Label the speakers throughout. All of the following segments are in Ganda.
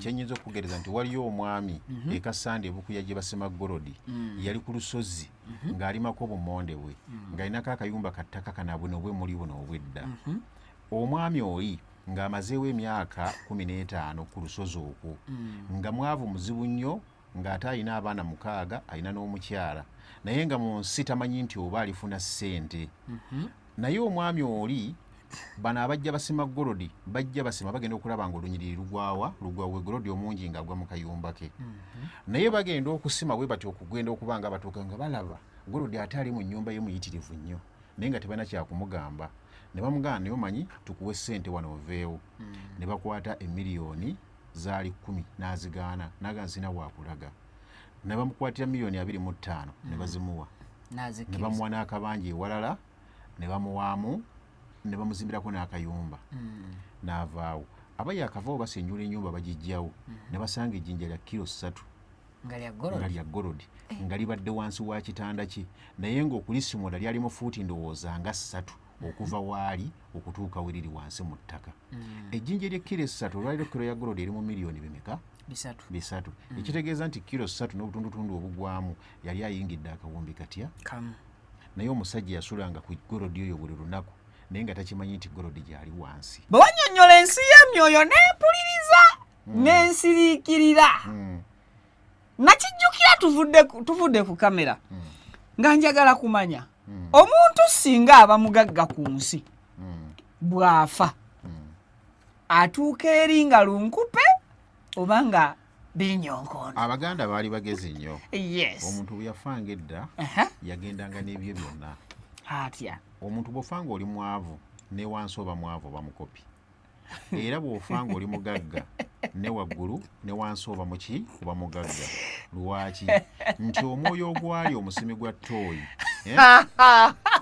Speaker 1: kyenyinza okugereza nti waliyo omwami ekasande ebukuya gye basema Gorodi yali ku lusozi ng'alimako obumonde bwe ng'alinako akayumba kattaka kanabuno bwe muli buno obwedda omwami oli ng'amazeewo emyaka 15 ku lusozi okwo nga mwavu muzibu nnyo ng'ate alina abaana 6 alina n'omukyala naye nga mu nsi tamanyi nti oba alifuna ssente naye omwami oli bano abajja basima Gorodi bajja basima bagenda okulaba nga olunyiriri lugwawa Gorodi omungi ng'agwa mu kayumba ke naye bagenda okusima bwe batyo okugenda okuba nga batuuka nga balaba Gorodi ate ali mu nnyumba ye muyitirivu nnyo naye nga tebalina kyakumugamba ne bamugamba naye omanyi tukuwe ssente wano oveewo ne bakwata emiliyoni zaali 10 n'azigaana n'aga nzina wakulaga ne bamukwatira miliyoni 25 ne bazimuwa ne bamuwa n'akabanja ewalala ne bamuwaamu ne bamuzimbirako n'akayumba n'avaawo aba yakavaawo basenjula ennyumba bagijjawo ne basanga ejjinja lya kilo 3 nga lya Gorodi nga libadde wansi wa kitanda kye naye ng'okulisimula lyalimu fuuti ndowooza nga 3 okuva waali okutuuka we liri wansi mu ttaka ejjinja ly'ekkiro 3 olwaliro kilo ya Gorodi eri mu miliyoni bimeka 3 ekitegeeza nti kilo 3 n'obutundutundu obugwamu yali ayingidde akawumbi katya naye omusajja yasulanga ku Gorodi oyo buli lunaku naye nga takimanyi nti Gorodi gyali wansi
Speaker 2: bwe wannyonnyola ensi y'emyoyo n'empuliriza n'ensiriikirira nakijjukira tuvudde ku kamera nga njagala kumanya omuntu singa aba mugagga ku nsi bw'afa atuuka eri nga lunkupe oba nga binyonkono
Speaker 1: Abaganda baali bagezi nnyo
Speaker 2: yes
Speaker 1: omuntu bwe yafanga edda yagendanga n'ebyo byonna
Speaker 2: atya
Speaker 1: omuntu bw'ofanga oli mwavu ne wansi oba mwavu oba mukopi era bw'ofanga oli mugagga ne waggulu ne wansi oba muki oba mugagga lwaki nti omwoyo ogwali omusimi gwa ttooyi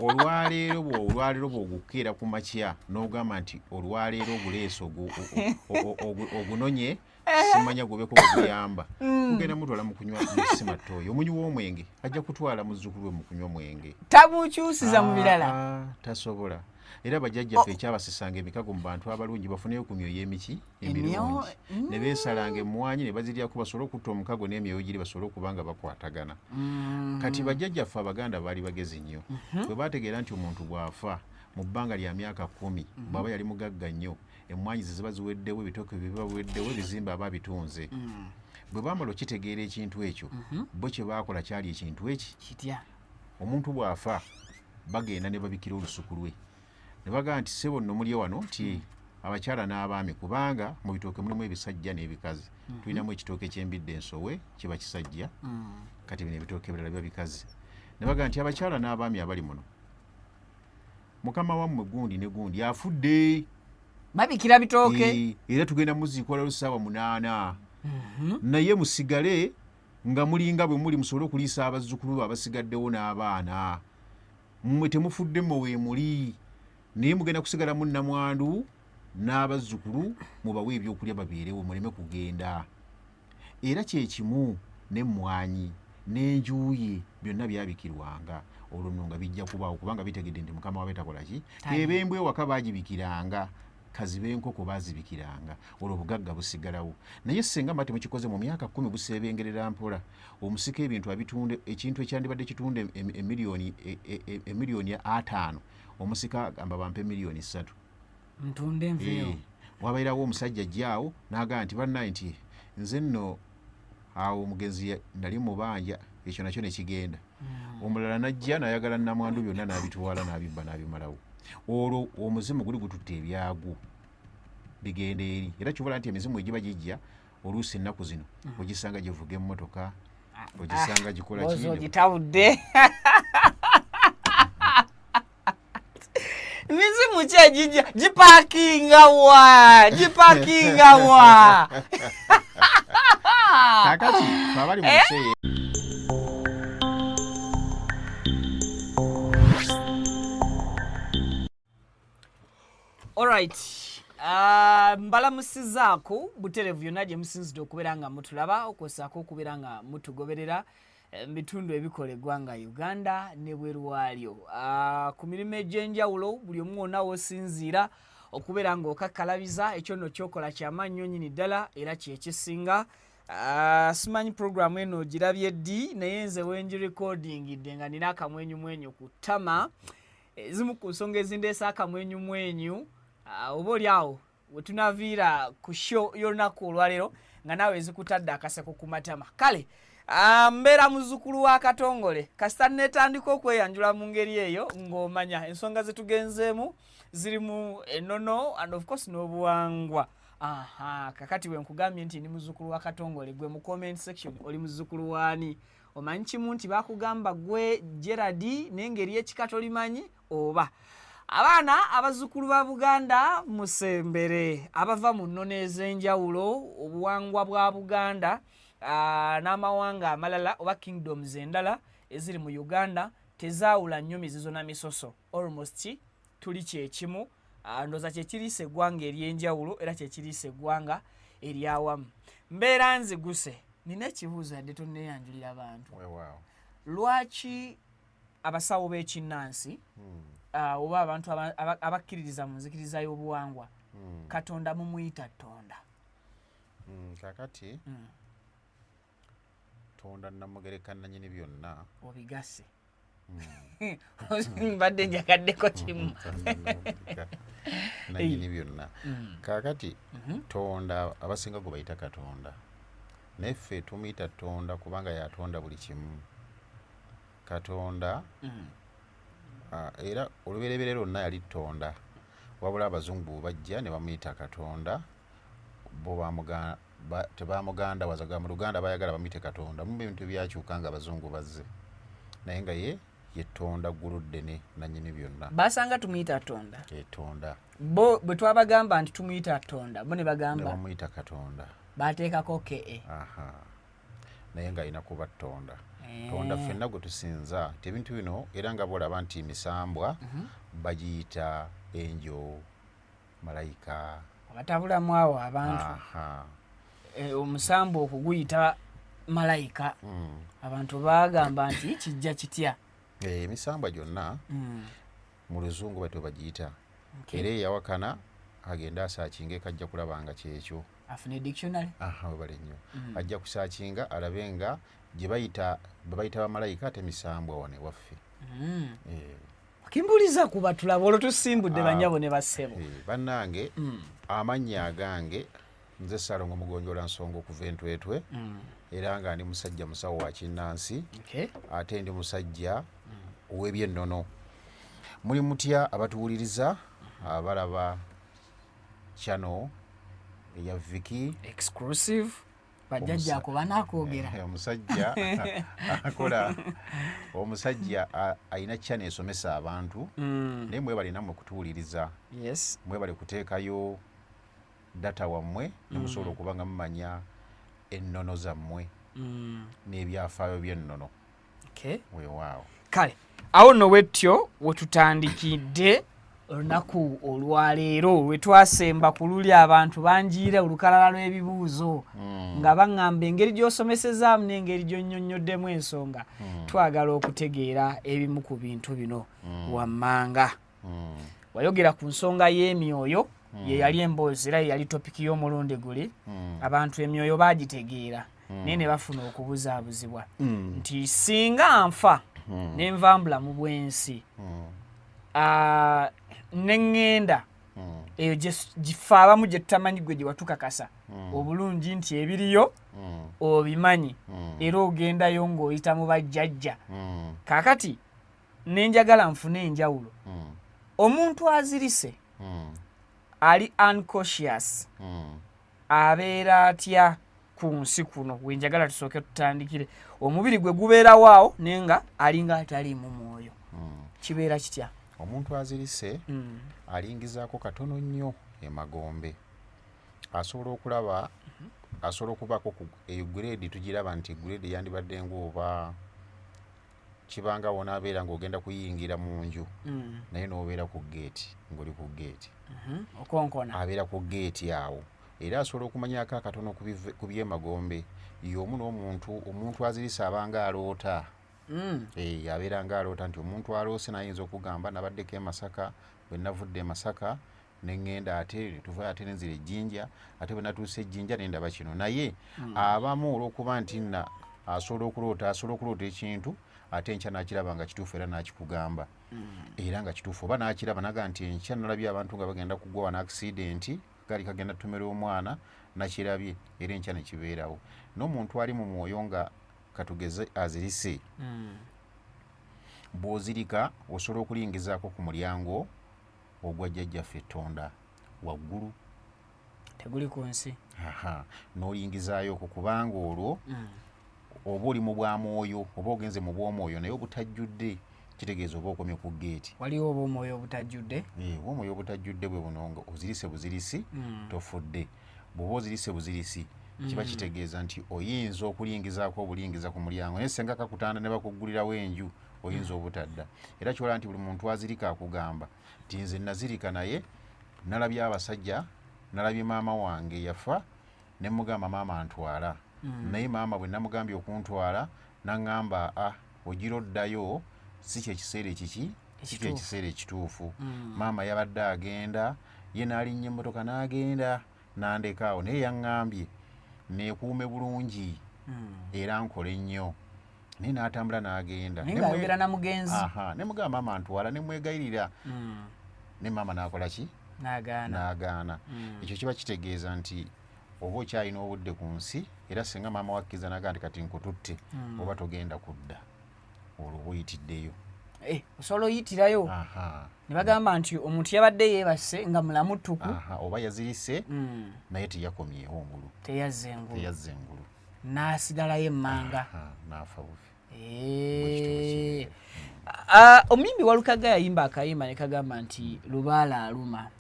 Speaker 1: olwaleero bw'ogukeera ku makya n'ogamba nti olwaleero oguleeso ogunonye simanya gubeko bweguyamba kugenda mutwala mu kunywa musima ttooyi omunywi w'omwenge ajja kutwala muzzukulu we mu kunywa omwenge
Speaker 2: tamukyusiza mu birala
Speaker 1: tasobola era bajjajjaffe ekyabasisanga emikago mu bantu abalungi bafuneyo ku myoyo emiki emirungi ne beesalanga emmwanyi ne baziryako basobole okutta omukago n'emyoyo giri basobole okuba nga bakwatagana kati bajjajjaffe Abaganda baali bagezi nnyo bwe baategeera nti omuntu bw'afa mu bbanga lya myaka 10 bw'aba yali mugagga nnyo emmwanyi ze ziba ziweddewo ebitooke biba biweddewo ebizimba aba bitunze bwe baamala okitegeera ekintu ekyo bo kye baakola kyali ekintu eki
Speaker 2: kitya
Speaker 1: omuntu bw'afa bagenda ne babikira olusuku lwe ne bagamba nti ssebo nno muli wano nti abakyala n'abaami kubanga mu bitooke mulimu ebisajja n'ebikazi tulinamu ekitooke ky'embidde ensowe kiba kisajja kati bino ebitooke ebirala biba bikazi ne bagamba nti abakyala n'abaami abali muno mukama wammwe gundi ne gundi afudde
Speaker 2: babikira bitooke
Speaker 1: era tugenda muziikola lusaawa 8 naye musigale nga mulinga bwe muli musobole okuliisa abazzukulu abasigaddewo n'abaana mmwe temufudde mmwe we muli naye mugenda kusigala munnamwandu n'abazzukulu mubawe ebyokulya babeerewo muleme kugenda era kyekimu n'emmwanyi n'enjuuyi byonna byabikirwanga olwo nno nga bijja kubaawo kubanga bitegedde nti mukama wabe takola ki ebembwe ewaka baagibikiranga kazi b'enkoko baazibikiranga olwo obugagga busigalawo naye senga mate mukikoze mu myaka 10 busebengerera mpola omusika ebintu abitunde ekintu ekyandibadde kitunde emiliyoni 5 omusika agamba bampe miliyoni 3
Speaker 2: ntunde enveewo
Speaker 1: wabairawo omusajja ajjaawo n'agamba nti bannaye nti nze nno awo omugenzi nali mubanja ekyo nakyo ne kigenda omulala najja n'ayagala nnamwandu byonna n'abitwala n'abibba n'abimalawo olwo omuzimu guli gututte ebyago bigenda eri era kibula nti emizimu egiba gijja oluusi ennaku zino ogisanga givuga emmotoka ogisanga gikola
Speaker 2: kindo ogitawudde mizimu ki egijja gipaakinga wa
Speaker 1: kakati abali mu kiseera
Speaker 2: alright mbalamusizaako buterevu yonna gye musinzidde okubeera nga mutulaba okwosaako okubeera nga mutugoberera bitundu ebikola eggwanga Uganda ne bweru waalyo ku mirimu egy'enjawulo buli omu wonna w'osinziira okubeera ng'okakkalabiza ekyo nno kyokola kyamaanyi nyini ddala era kyekisinga. Simanyi programu eno ogirabye ddi naye nze wengirekodingidde nga nina akamwenyumwenyu ku ttama. Ezimu ku nsonga ezindeesa akamwenyumwenyu oba oli awo we tunaviira ku show y'olunaku olwaleero nga naawe ezikutadde akaseko ku matama. Kale mbeera muzzukulu wa Katongole kasita neetandika okweyanjula mu ngeri eyo ng'omanya ensonga zetugenzeemu zirimu ennono and of course n'obuwangwa. Kakati we nkugambye nti ndi muzzukulu wa Katongole, gwe mu comment section oli muzzukulu waani? Omanyi kimu nti bakugamba gwe Gerard n'engeri y'ekika tolimanyi? Oba abaana abazzukulu ba Buganda musembere abava mu nnono ez'enjawulo, obuwangwa bwa Buganda n'amawanga amalala oba kingdoms endala eziri mu Uganda tezaawula nnyo mizizo na misoso, almost tuli kyekimu. Ndoza kyekiriisa eggwanga ery'enjawulo era kyekiriisa eggwanga eryawamu. Mbeera nziguse, nina ekibuuzo yadde tonneeyanjulira bantu. Lwaki abasawo b'ekinnansi oba abantu abakkiririza mu nzikiriza y'obuwangwa Katonda mumuyita Tonda?
Speaker 1: Kakati Tonda namugereka nannyini byonna
Speaker 2: obigase mbadde njagaddeko kimu
Speaker 1: nannyini byonna. Kakati Tonda abasinga gwe bayita Katonda, naye ffe tumuyita Tonda kubanga yatonda buli kimu. Katonda era olubereberye lwonna yali Tonda, wabula abazungu bajja ne bamuyita Katonda bo tebamugandawaza. Mu Luganda bayagala bamuyite Katonda, mu bintu byakyuka nga abazungu bazze, naye nga ye Tonda ggulu ddene nannyini byonna.
Speaker 2: Basanga tumuyita Tonda.
Speaker 1: Tonda
Speaker 2: Bo bwe twabagamba nti tumuyita Tonda bo ne bagamba
Speaker 1: bamuyita Katonda,
Speaker 2: bateekako ke.
Speaker 1: Naye nga alina kuba Tonda. Tonda ffenna gwe tusinza ti ebintu bino era nga bolaba nti misambwa bagiyita enjo, malayika,
Speaker 2: abatabulamu awo abantu. Omusambu okuguyita malayika abantu bagamba nti kijja kitya.
Speaker 1: Emisambwa gyonna mu luzungu bwe bagiyita, era eyawakana agenda asaakinga kajja kulaba nga kyekyo.
Speaker 2: Afune dictionary.
Speaker 1: Webale nnyo. Ajja kusaakinga alabe nga gye bayita bamalayika ate misambwa wane waffe.
Speaker 2: Kimbuliza kuba tulaba olwo tusimbudde banyabo ne bassebo.
Speaker 1: Bannange amannya agange nze Salongo Mugonjola Nsonga okuva Entwetwe, era nga ndi musajja musawo wa kinnansi, ate ndi musajja ow'ebyennono. Muli mutya abatuwuliriza abalaba channel eya Viki
Speaker 2: exclusive bajjajja ko banakoogera
Speaker 1: omusajja akola omusajja ayina channel esomesa abantu naye mwebale nammwe kutuwuliriza.
Speaker 2: Yes,
Speaker 1: mwebale kuteekayo data wammwe ne musobola okuba nga mumanya ennono zammwe n'ebyafaayo by'ennono. Weewaawo. Kale
Speaker 2: awo nno wetyo wetutandikidde olunaku olwaleero lwe twasemba ku luli abantu banjiira olukalala lw'ebibuuzo nga baŋŋamba engeri gy'osomesezaamu n'engeri gy'onnyonnyoddemu ensonga. Twagala okutegeera ebimu ku bintu bino wammanga. Wayogera ku nsonga y'emyoyo, ye yali emboozi era ye yali topiki y'omulundi guli. Abantu emyoyo baagitegeera naye ne bafuna okubuzaabuzibwa nti singa nfa nenvambula mu bwensi neŋŋenda eyo gife abamu gye tutamanyi gwe gye watukakasa obulungi nti ebiriyo obimanyi era ogendayo ng'oyita mu bajjajja. Kaakati nenjagala nfune enjawulo. Omuntu azirise ali unconscious abeera atya ku nsi kuno? Wenjagala tusooke tutandikire. Omubiri gwe gubeerawo awo naye nga alinga ataliimu mwoyo. Kibeera kitya?
Speaker 1: Omuntu azirise alingizaako katono nnyo emagombe. Asobola okulaba asobola okubaako eyo grade tugiraba nti grade yandibadde ng'oba kibanga wona abeera ng'ogenda kuyingira mu nju naye n'obeera ku gate ng'oli ku gate
Speaker 2: okonkona
Speaker 1: abeera ku gate awo. Era asobola okumanyako akatono ku byemagombe. Y'omu n'omuntu omuntu azirise abanga aloota. Abeera ng'aloota nti omuntu aloose nayinza okugamba nabaddeko e Masaka, bwe navudde e Masaka neŋŋenda ate tuva ate nenzira ejjinja ate bwe natuusa ejjinja nendaba kino naye abamu olw'okuba nti nna asobola okuloota ekintu ate enkya nakiraba nga kituufu era nakikugamba era nga kituufu oba nakiraba naga nti enkya nalabye abantu nga bagenda kugwa wana accidenti gali kagenda tutomera omwana nakirabye era enkya nekibeerawo n'omuntu ali mu mwoyo nga katugeze azirise bw'ozirika osobola okulingizaako ku mulyango ogwa jjajjaffe ettonda waggulu
Speaker 2: teguli ku nsi
Speaker 1: n'olingizaayo okwo kubanga olwo oba oli mu bwamwoyo oba ogenze mu bwomwoyo naye obutajjudde kitegeeza oba okomye ku geeti
Speaker 2: waliwo oba omwoyo obutajjudde
Speaker 1: omwoyo obutajjudde bwe buno nga ozirise buzirisi tofudde bw'oba ozirise buzirisi kiba kitegeeza nti oyinza okulingizaako obulingiza ku mulyango naye senga kakutanda ne bakuggulirawo enju oyinza obutadda era kyola nti buli muntu azirika akugamba nti nze nazirika naye nalabye abasajja nalabye maama wange yafa ne mugamba maama antwala naye maama bwe namugambye okuntwala naŋŋamba ogira oddayo si kyekiseera ekiki si kyekiseera ekituufu maama yabadde agenda ye n'alinnya emmotoka n'agenda nandekaawo naye yaŋŋambye neekuume bulungi era nkole nnyo naye n'atambula n'agenda
Speaker 2: ayogera namugenzi
Speaker 1: ne mugamba maama ntwala ne mwegayirira ne maama n'akola ki n'agaana ekyo kiba kitegeeza nti oba okyalina obudde ku nsi era singa maama wakkiriza naga nti kati nkututte oba togenda kudda olwo oyitiddeyo
Speaker 2: osobola oyitirayo ne bagamba nti omuntu yabadde yeebase nga mulamutuku
Speaker 1: oba yazirise naye teyakomyewo ngulu
Speaker 2: teyazza engulu n'asigalayo emmanga
Speaker 1: n'afa bufi
Speaker 2: omuyimbi Walukaga yayimba akayimba ne kagamba nti lubaala aluma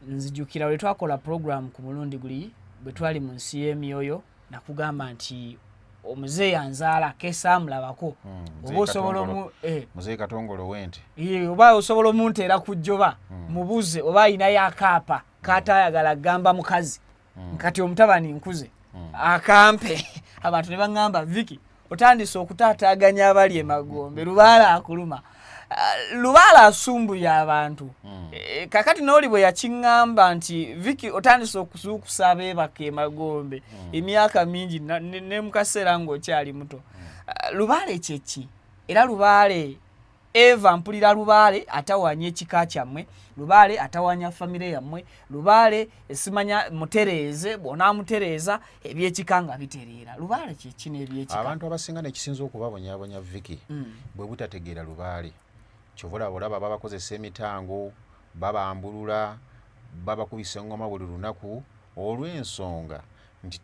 Speaker 2: nzijukira bwe twakola program ku mulundi guli bwe twali mu nsi y'emyoyo nakugamba nti omuzeeyi yanzaala kesaamulabako oba osobola
Speaker 1: muzeeyi Katongolo wente
Speaker 2: oba osobola omunteera ku jjoba mubuze oba ayinayo akaapa kaatayagala gamba mukazi nkati omutabani nkuze akampe abantu ne baŋŋamba Vicky otandise okutaataaganya abali emagombe lubaala akuluma lubaala asumbuye abantu kakati n'oli bwe yakiŋŋamba nti Vicky otandise okuzuukusa abeebaka emagombe emyaka mingi ne mu kaseera ng'okyali muto lubaale kyeki era lubaale Eva mpulira lubaale atawanya ekika kyammwe lubaale atawanya famire yammwe lubaale esimanya mutereeze bw'onaamutereeza ebyekika nga bitereera lubaale kyeki n'ebyekika
Speaker 1: abantu abasinga nekisinza okubabonyabonya Vicky bwe butategeera lubaale kyovula olaba babakozesa emitango babambulula babakubisa eŋŋoma buli lunaku olw'ensonga nti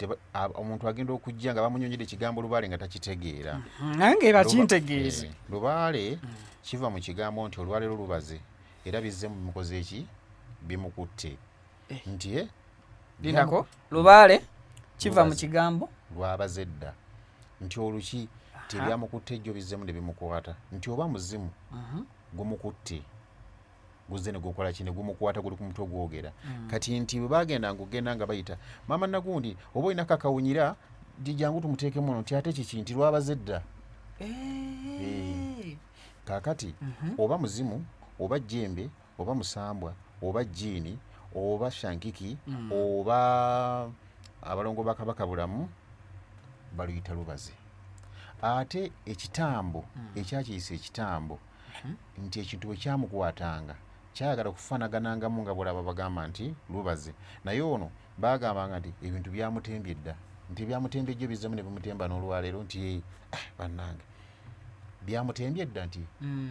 Speaker 1: omuntu agenda okujja nga bamunyonyera ekigambo lubaale nga takitegeera
Speaker 2: nange bakintegeeze
Speaker 1: lubaale kiva mu kigambo nti olwaleero lubaze era bizze mu mukozi eki bimukutte nti
Speaker 2: lindako lubaale kiva mu kigambo
Speaker 1: lwabaze dda nti oluki tebyamukutte ejjo bizzemu ne bimukwata nti oba muzimu gumukutte guzze ne gukola kine gumukwata guli ku mutwe gwogera kati nti bwe bagenda ng'ogenda nga bayita maama nagundi oba olina kakawunyira jangu tumuteekemu nti ate kiki nti lwabaze dda kaakati oba muzimu oba jjembe oba musambwa oba jjiini oba shankiki oba abalongo ba Kabaka Bulamu baluyita lubaze ate ekitambo ekyakiyisa ekitambo nti ekintu bwe kyamukwatanga kyayagala kufaanaganangamu nga bwolaba bagamba nti lubaze naye ono bagambanga nti ebintu byamutembye dda nti byamutembye ejjo bizzemu ne bimutemba n'olwaleero nti bannange byamutembye dda nti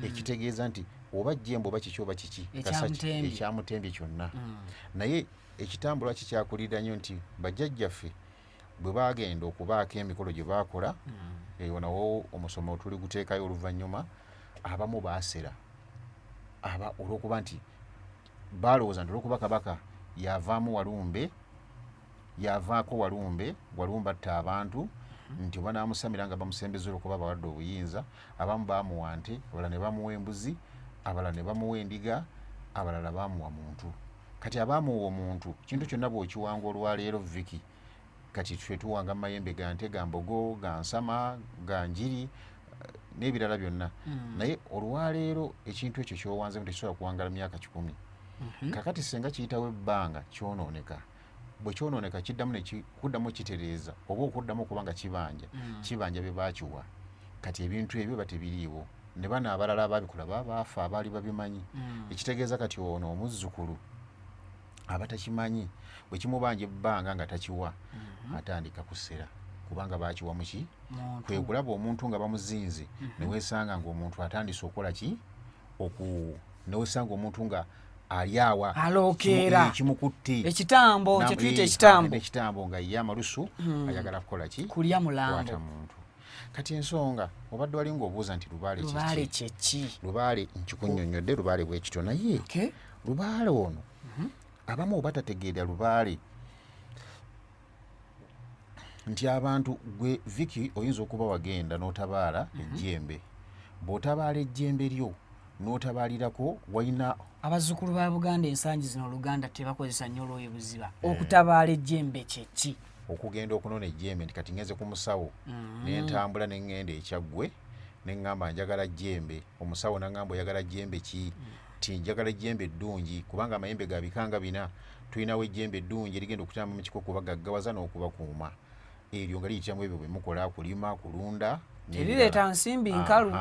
Speaker 1: ekitegeeza nti oba jjembe oba kiki oba kiki ekyamutembye kyonna naye ekitambo lwaki kyakulira nnyo nti bajjajjaffe bwe bagenda okubaako emikolo gye baakola eyo nawo omusomo tuli guteekayo oluvannyuma abamu baasera olw'okuba nti balowooza nti olw'okuba Kabaka yavaako Walumbe atta abantu nti oba naamusamira nga bamusembeza olw'okuba bawadde obuyinza abamu baamuwa nte abalala ne bamuwa embuzi abalala ne bamuwa endiga abalala baamuwa muntu kati abaamuwa omuntu kintu kyonna bw'okiwanga olwaleero Vicky kati twe tuwanga mayembe ga nte ga mbogo ga nsama ga njiri n'ebirala byonna naye olwaleero ekintu ekyo ky'owanzemu tekisobola kuwangala myaka 10 kakati senga kiyitawo ebbanga kyonooneka bwe kyonooneka kuddamu kitereeza oba okuddamu okubanga kibanja bye baakiwa kati ebintu ebyo batebiriiwo ne bano abalala ababikola baafa abaali babimanyi ekitegeeza kati ono omuzzukulu abatakimanyi bwe kimubanja ebbanga nga takiwa atandika kusera kubanga baakiwa muki kwe kulaba omuntu nga bamuzinze neweesanga ng'omuntu atandise okukola ki neweesanga omuntu nga alyawa
Speaker 2: alokeera
Speaker 1: kimukutte
Speaker 2: ekitambo kyetuyita
Speaker 1: ekitambo nga ye amalusu ayagala kukola ki
Speaker 2: kulya mulambo
Speaker 1: muntu kati ensonga obadde wali ng'obuuza nti lubaale
Speaker 2: kyeki
Speaker 1: lubaale nkikunnyonnyodde lubaale bwekityo naye lubaale ono abamu oba tategeera lubaale nti abantu gwe Vicky oyinza okuba wagenda n'otabaala ejjembe bw'otabaala ejjembe lyo n'otabaalirako walina
Speaker 2: abazzukulu ba Buganda ensangi zino Oluganda tebakozesa nnyo olwoyo buziba okutabaala ejjembe kyeki
Speaker 1: okugenda okunona ejjembe nti kati ngenze ku musawo nentambula neŋŋenda ekyaggwe neŋŋamba njagala jjembe omusawo naŋŋamba oyagala jjembe ki ti njagala ejjembe eddungi kubanga amayembe ga bikanga bina tulinawo ejjembe eddungi erigenda okutamba mu kiko kubagaggawaza n'okubakuuma eryo nga liyitiramu ebyo bwe mukola kulima kulunda
Speaker 2: erireeta nsimbi nkalu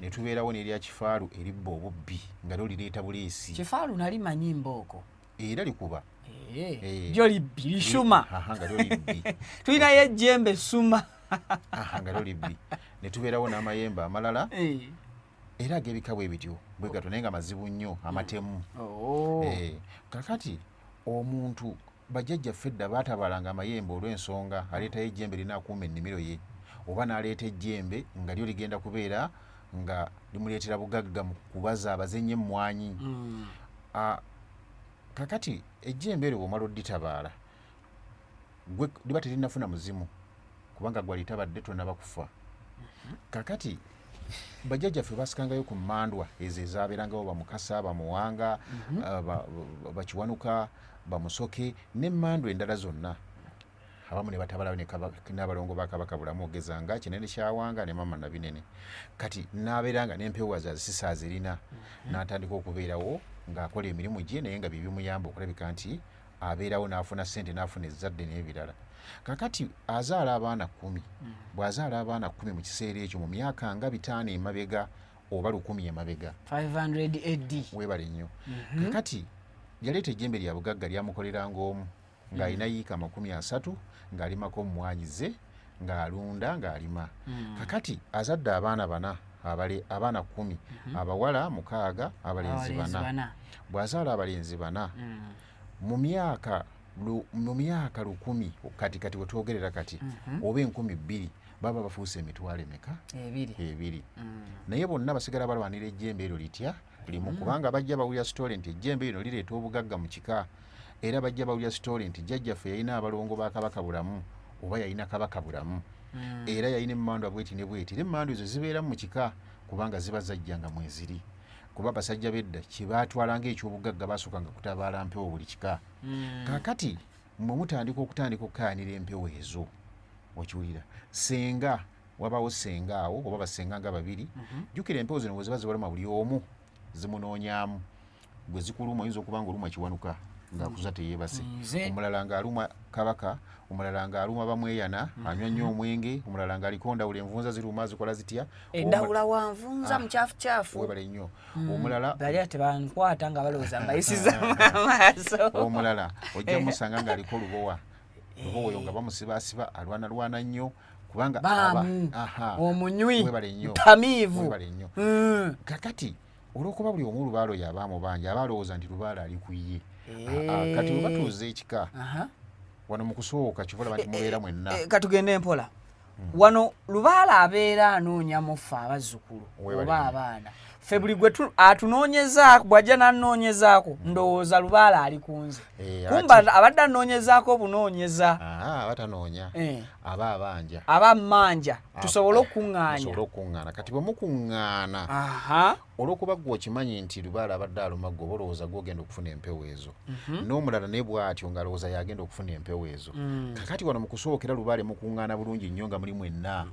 Speaker 1: ne tubeerawo n'erya kifaalu eribba obubbi nga lyo lireeta buleesi
Speaker 2: kifaalu nali manyi mbooko
Speaker 1: era likuba
Speaker 2: lyo libbi lisuma
Speaker 1: nga lyo libbi
Speaker 2: tulinayo ejjembe suma
Speaker 1: nga lyo libbi ne tubeerawo n'amayembe amalala era ag'ebika bwe bityo bwe gato naye nga mazibu nnyo amatemu kakati omuntu bajjajjaffe edda baatabalanga amayembe olw'ensonga aleetayo ejjembe linaakuuma ennimiro ye oba n'aleeta ejjembe nga lyo ligenda kubeera nga limuleetera bugagga mu kubaza abazenye emmwanyi kakati ejjembe eryo bw'omala odditabaala gwe liba terinafuna muzimu kubanga gwe litabadde tonnaba kufa kakati bajjajjaffe basikangayo ku mmandwa ezo ezaabeerangawo bamukasa bamuwanga bakiwanuka bamusoke n'emmandwa endala zonna abamu ne batabalawo n'abalongo ba Kabaka Bulamu ogezanga Kinene Kyawanga ne Mama Nabinene kati n'abeeranga n'empewo zazisisa azirina n'atandika okubeerawo ng'akola emirimu gye naye nga bibimuyamba okulabika nti abeerawo n'afuna ssente n'afuna ezzadde n'ebirala kakati azaala abaana 10 bw'azaala abaana 10 mu kiseera ekyo mu myaka nga 5 emabega oba 100 emabega
Speaker 2: 500 AD
Speaker 1: weebale nnyo kakati yaleeta ejjembe lya bugagga lyamukoleranga omu ng'alina yiika 30 ng'alimako mmwanyi ze ng'alunda ng'alima kakati azadde abaana 4 abaana 10 abawala 6 abalenzi 4 bw'azaala abalenzi 4 mu myaka 10 kati wetwogerera kati oba 2,000 baba bafuuse emitwalo emeka 2 naye bonna basigala balwanira ejjembe eryo litya limu kubanga bajja bawulira story nti ejjembe lino lireeta obugagga mu kika era bajja bawulira story nti jjajjaffe yalina abalongo ba Kabaka Bulamu oba yalina Kabaka Bulamu era yalina emmandwa bweti ne bweti era emmandwa ezo zibeeramu mu kika kubanga ziba zajjanga mweziri kuba basajja bedda kibaatwalanga ekyobugagga basookanga kutabaala mpewo buli kika kakati mwe mutandika okukaanira empewo ezo okiwulira senga wabawo senga awo oba basenga nga 2 jjukira empewo zino bwe ziba zibaluma buli omu zimunoonyaamu bwe zikuluma oyinza okuba nga oluma kiwanuka ng'akuza teyeebase omulala ng'aluma Kabaka omulala ng'aluma bamweyana anywa nnyo omwenge omulala ng'aliko ndawula envunza ziruma zikola zitya
Speaker 2: endawula wanvunza mukyafu
Speaker 1: webale nnyo omulala
Speaker 2: bali tebankwata nga balowooza mbayisiza maaso
Speaker 1: omulala ojja musanga ng'aliko olubowa oyo nga bamusibaasiba alwanalwana nnyo kubanga
Speaker 2: omunywi
Speaker 1: webale nnyo
Speaker 2: tamiivu
Speaker 1: webale nnyo kakati olw'okuba buli omu lubaalo y'abaamu bangi abalowooza nti lubaalo ali ku ye kati bwe batuuza ekika wano mu kusooka kivola banti mubeera mwenna
Speaker 2: katugende mpola wano lubaala abeera anoonya muffe abazzukulu oba abaana ffe buli gwe atunoonyezaako bw'ajja n'anoonyezaako ndowooza lubaala ali ku nze kumba abadde anoonyezaako obunoonyeza
Speaker 1: batanoonya aba abanja
Speaker 2: aba mmanja tusobole okuŋŋaanya
Speaker 1: kati bwe mukuŋŋaana olw'okuba gwe okimanyi nti lubaala abadde aluma gwe oba olowooza gw'ogenda okufuna empewo ezo n'omulala ne bw'atyo ng'alowooza y'agenda okufuna empewo ezo kakati wano mu kusookera lubaale mukuŋŋaana bulungi nnyo nga muli mwenna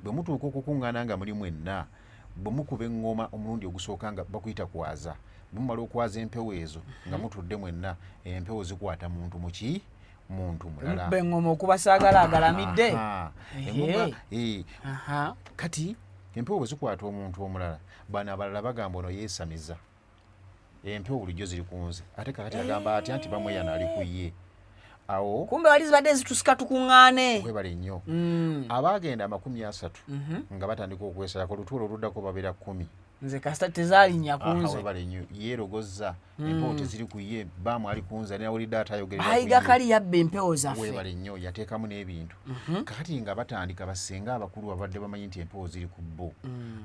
Speaker 1: bwe mutuuka okukuŋŋaana nga muli mwenna bwe mukuba eŋŋoma omulundi ogusooka nga bakuyita kwaza bumala okwaza empewo ezo nga mutudde mwenna empewo zikwata muntu muki muntu mulala
Speaker 2: eŋŋoma okubasaagala agalamidde
Speaker 1: kati empewo bwe zikwata omuntu omulala bano abalala bagamba ono yeesamiza empewo bulijjo ziri kunze ate kakati agamba atya nti bamweyana ali ku ye awo
Speaker 2: kumbe wali zibadde zitusika tukuŋŋaane
Speaker 1: webale nnyo abaagenda 30 nga batandika okwesalako olutuulo oluddako babeera 10
Speaker 2: nze kasita tezaalinya kunze
Speaker 1: webale nnyo yeerogozza empewo teziri ku ye baamu ali kunze nawulidde atayogerera
Speaker 2: bayiga kali yabba empewo zaffe
Speaker 1: webale nnyo yateekamu n'ebintu kakati nga batandika basenga abakulu babadde bamanyi nti empewo ziri ku bo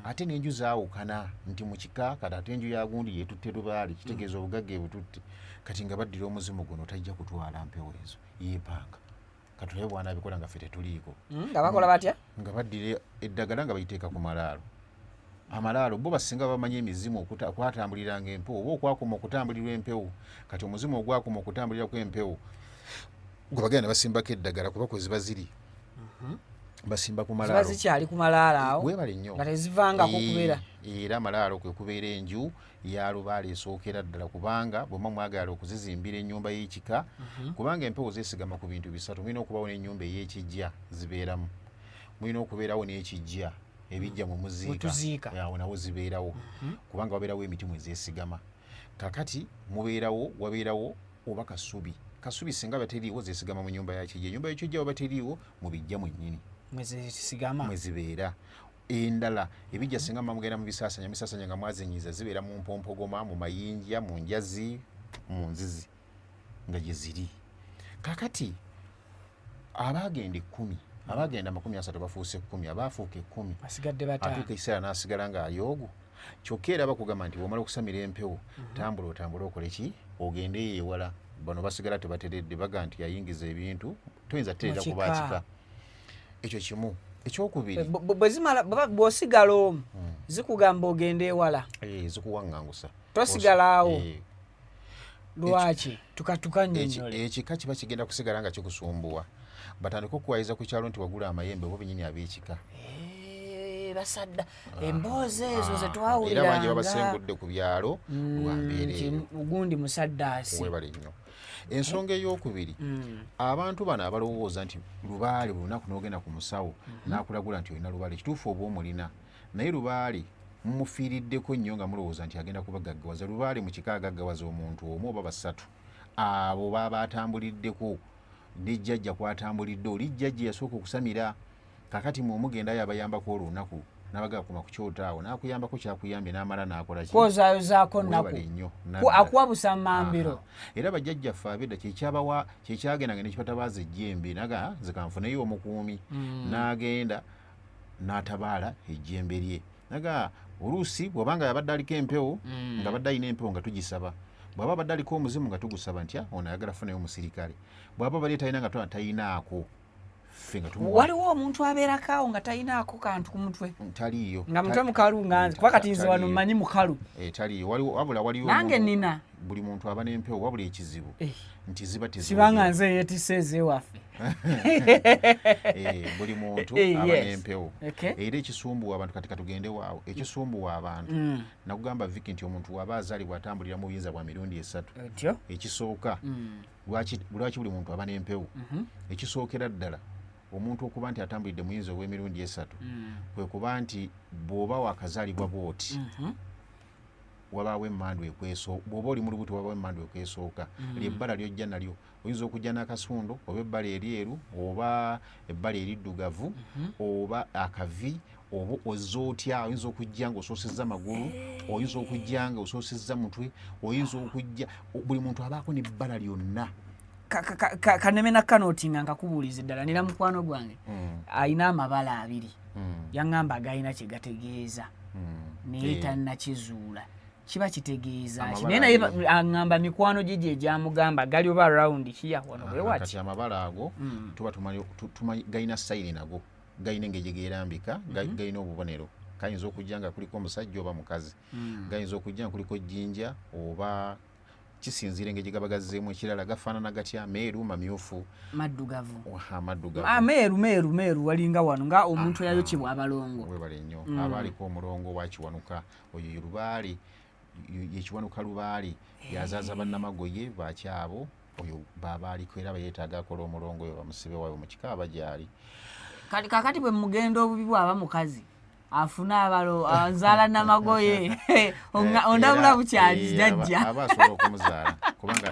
Speaker 1: ate n'enju zaawukana nti mu kika kati ate enju yagundi yetutte lubaali kitegeeza obugagga ebututte kati nga baddira omuzimu guno tajja kutwala mpewo ezo yeepanga katulabe bwana abikola nga ffe tetuliiko
Speaker 2: nga bakola batya
Speaker 1: nga baddira eddagala nga bayiteeka ku malaalo amalaalo bo basinga bamanyi emizimu okwatambuliranga empewo oba okwakuma okutambulirwa empewo kati omuzimu ogwakuma okutambulira kw'empewo gwe bagenda basimbako eddagala kuba kwe ziba ziri basimba ku malaalo
Speaker 2: ziba zikyali ku malaalo awo
Speaker 1: webale nnyo
Speaker 2: nga tezivangako kubeera
Speaker 1: era amalaalo kwe kubeera enju ya lubaale esookera ddala kubanga bwemma mwagala okuzizimbira ennyumba y'ekika kubanga empewo zeesigama ku bintu bisatu mulina okubawo n'ennyumba ey'ekijja zibeeramu mulina okubeerawo n'ekijja ebijja mu muziika awo nawo zibeerawo kubanga wabeerawo emitimu ezeesigama kakati wabeerawo oba kasubi singa bateriiwo zeesigama mu nyumba yakijja ennyumba y'ekijja oba teriiwo mu bijja mwennyini mwe zibeera endala ebijja singa mugenda mu bisasanya nga mwazinyiza zibeera mu mpompogoma mu mayinja mu njazi mu nzizi nga gye ziri kakati abagenda 10 abagenda 30 bafuuse 10 abaafuuka 10
Speaker 2: basigadde bataano
Speaker 1: atuuka ekiseera n'asigala ng'ayoogo kyokka era bakugamba nti bw'omala okusamira empewo tambula okole ki ogende ewala bano basigala tebateredde baga nti yayingiza ebintu toyinza kutereera kubaakika ekyo kimu ekyokubiri
Speaker 2: bw'osigala omu zikugamba ogende ewala
Speaker 1: zikuwaŋŋangusa
Speaker 2: tosigala awo lwaki tukannyonnyole
Speaker 1: ekika kiba kigenda kusigala nga kikusumbuwa batandika okuwayiza ku kyalo nti wagula amayembe oba benyini ab'ekika
Speaker 2: basadda emboozi ezo zetwawuliranga
Speaker 1: era bangi babasengudde ku byalo lwambeera
Speaker 2: gundi musaddaasi
Speaker 1: webale nnyo ensonga ey'okubiri abantu bano abalowooza nti lubaale buli lunaku n'ogenda ku musawo n'akulagula nti olina lubaale kituufu oba omulina naye lubaale mumufiiriddeko nnyo nga mulowooza nti agenda kubagaggawaza lubaale mu kika agaggawaza omuntu omu oba basatu abo baba atambuliddeko nejjajja kwatambulidde oli jjajja yasooka okusamira kakati mwemugendayo abayambako olunaku n'abagakuma ku kyoto awo n'akuyambako kyakuyambye n'amala n'akola
Speaker 2: kwozaayozaako nnaku akuwa busamambiro
Speaker 1: era bajjajjaffe abedda kyekyagendanga nekibatabaaza ejjembe naga zikanfuneyo omukuumi n'agenda n'atabaala ejjembe lye naga oluusi bw'obanga yabadde aliko empewo nga badde alina empewo nga tugisaba bw'aba badde aliko omuzimu nga tugusaba ntya ono ayagala funayo omusirikale bw'aba bali talina nga talinaako
Speaker 2: waliwo omuntu abeerako awo nga talinaako kantu ku mutwe
Speaker 1: taliiyo
Speaker 2: nga mutwe mukalu nganze kuba kati nze wano mmanyi mukalu
Speaker 1: taliiyo waliwo
Speaker 2: nange nina
Speaker 1: buli muntu aba n'empewo wabula ekizibu nti ziba
Speaker 2: sibanga nze yeetisse ezewaffe
Speaker 1: buli muntu aba n'empewo era ekisumbuwa abantu kati katugende waawo ekisumbuwa abantu nakugamba Vicky nti omuntu waba azaalibwa atambulira mu buyinza bwa mirundi 3 ekisooka lwaki buli muntu aba n'empewo ekisookera ddala omuntu okuba nti atambulidde muyinza ow'emirundi 3 kwe kuba nti bw'oba wakazaalibwa bw'oti wabaawo emmandu bw'oba oli mu lubuto wabaawo emmandu ekwesooka lyebbala lyojja nalyo oyinza okujja n'akasundo oba ebbala eryeru oba ebbala eriddugavu oba akavi oba ozza otya oyinza okujja ng'osoosezza magulu oyinza okujja nga osoosezza mutwe oyinza okujja buli muntu abaako n'ebbala lyonna
Speaker 2: kaneme nakkanootinga nkakubuuliza ddala nira mukwano gwange alina amabala 2 yaŋŋamba agayina kye gategeeza naye tannakizuula kiba kitegeeza ki naye naye aŋŋamba mikwano gye egyamugamba gali oba rawundi kiya wano bwe wati
Speaker 1: kati amabala ago tuba tumanyi gayina sayini nago gayina engeri gye geerambika gayina obubonero kayinza okujja nga kuliko omusajja oba mukazi gayinza okujja nga kuliko jjinja oba kisinziira engeri gabagazzeemu ekirala gafaanana gatya meeru mamyufu
Speaker 2: maddugavu meeru walinga wano nga omuntu eyayokebwa abalongo
Speaker 1: webale nnyo abaaliko omulongo wakiwanuka oyo lubaale yekiwanuka lubaale yazaaza bannamagoye bakyabo oyo babaaliko era beyeetaaga akola omulongo oyo bamusibe waabwe mu kikaaba gyali
Speaker 2: kakati bwe mugenda obubi bwaba mukazi afuna abalo anzaala namagoye ondabula bukyali jajja
Speaker 1: abasobola okumuzaala kubanga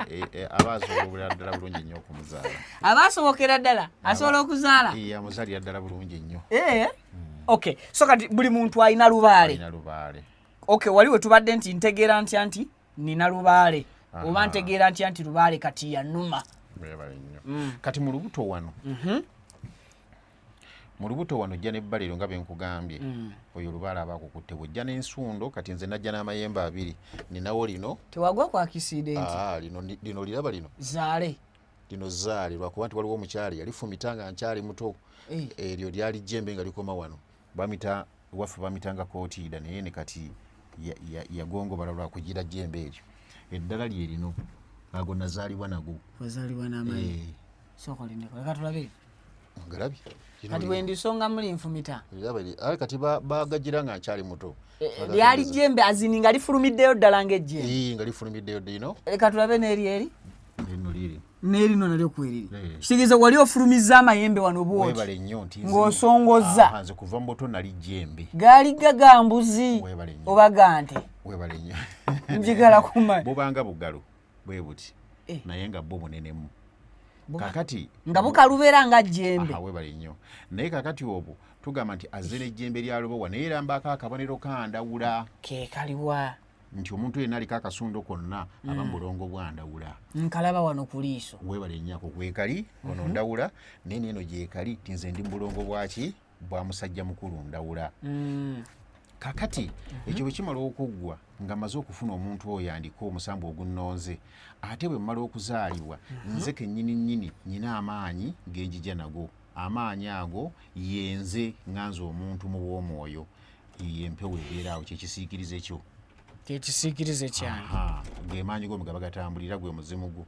Speaker 1: abasobola ddala bulungi nnyo okumuzaala
Speaker 2: abasobokera ddala asobola okuzaala
Speaker 1: amuzaalira ddala bulungi nnyo
Speaker 2: okay so kati buli muntu alina lubaale okay waliwo tubadde nti ntegeera ntya nti nina lubaale oba ntegeera ntya nti lubaale kati yanuma
Speaker 1: kati mu lubuto wano mu lubuto wano ojja nebbaliro nga benkugambye oyo lubaala abakukutte bwojja n'ensundo kati nze najja n'amayembe abiri ninawo lino
Speaker 2: tewagwa kwa accident
Speaker 1: lino liraba lino
Speaker 2: zaale
Speaker 1: lino zaale lwakuba nti waliwo omukyali yalifumita nga nkyali muto eryo lyali jjembe nga likoma wano bamita waffe bamitanga kootiida naye ne kati yagongobala lwakugira jjembe eryo eddala lye lino ago nazaalibwa nago
Speaker 2: wazaalibwa n'amayi sokolineko leka tulabe
Speaker 1: galabye
Speaker 2: kati wendisonga muli nfumita
Speaker 1: kati bagagira nga nkyali muto
Speaker 2: lyali jjembe azini nga lifulumiddeyo ddala ng'ejjembe
Speaker 1: nga lifulumiddeyo ddino
Speaker 2: leka tulabe n'eryeri
Speaker 1: lino liri
Speaker 2: n'erino nalyo kweriri kitegeeza wali ofulumizza amayembe wano bwoti ng'osongozza
Speaker 1: nze kuva mu buto nali jjembe
Speaker 2: gaali gagambuzi oba gante
Speaker 1: webale nnyo
Speaker 2: njagala kumanya
Speaker 1: bubanga bugalo bwe buti naye nga bwo bunenemu kakati
Speaker 2: nga bukalubeera nga jjembe
Speaker 1: webale nnyo naye kakati obwo tugamba nti azze n'ejjembe lyalubowa naye erambako akabonero kandawula
Speaker 2: kekaliwa
Speaker 1: nti omuntu yenna aliko akasundo konna aba mulongo bwandawula
Speaker 2: nkalaba wano ku liiso
Speaker 1: webale nnyako kwekali ono ndawula naye neeno gyekali ti nze ndi mulongo bwaki bwa musajja mukulu ndawula kakati ekyo bwe kimala okuggwa nga maze okufuna omuntu oyo yandika omusambu ogunnonze ate bwe mmala okuzaalibwa nze kennyini nnyini nyina amaanyi genjija nago amaanyi ago yenze nganze omuntu mu bw'omwoyo yempewo ebeeraawo kyekisiikirize kyo
Speaker 2: kyekisiikirize kyane
Speaker 1: gemaanyi go mugaba gatambulira gwe muzimu gwo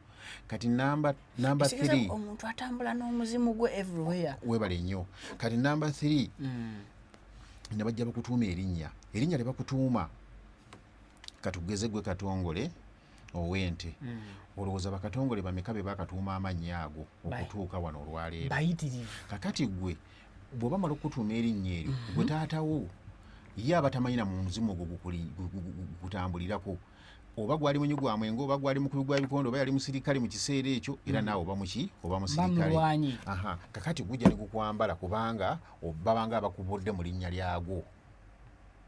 Speaker 1: kati namba 3
Speaker 2: omuntu atambula n'omuzimu gwe everywhere
Speaker 1: webale nnyo kati namba 3 ne bajja bakutuuma erinnya lye bakutuuma katugeze gwe katongole ow'ente olowooza bakatongole bameka be bakatuuma amannya ago okutuuka wano olwaleero
Speaker 2: bayitirivu
Speaker 1: kakati gwe bw'oba mala okutuuma erinnya eryo gwe taatawo ye abatamanyira mu muzimu ogwo gutambulirako oba gwali munyi gwa mwenge oba gwali mukubi gwa bikondo oba yali musirikale mu kiseera ekyo era naawe oba muki oba musirikale kakati gujja ne gukwambala kubanga babanga abakubudde mu linnya lyagwo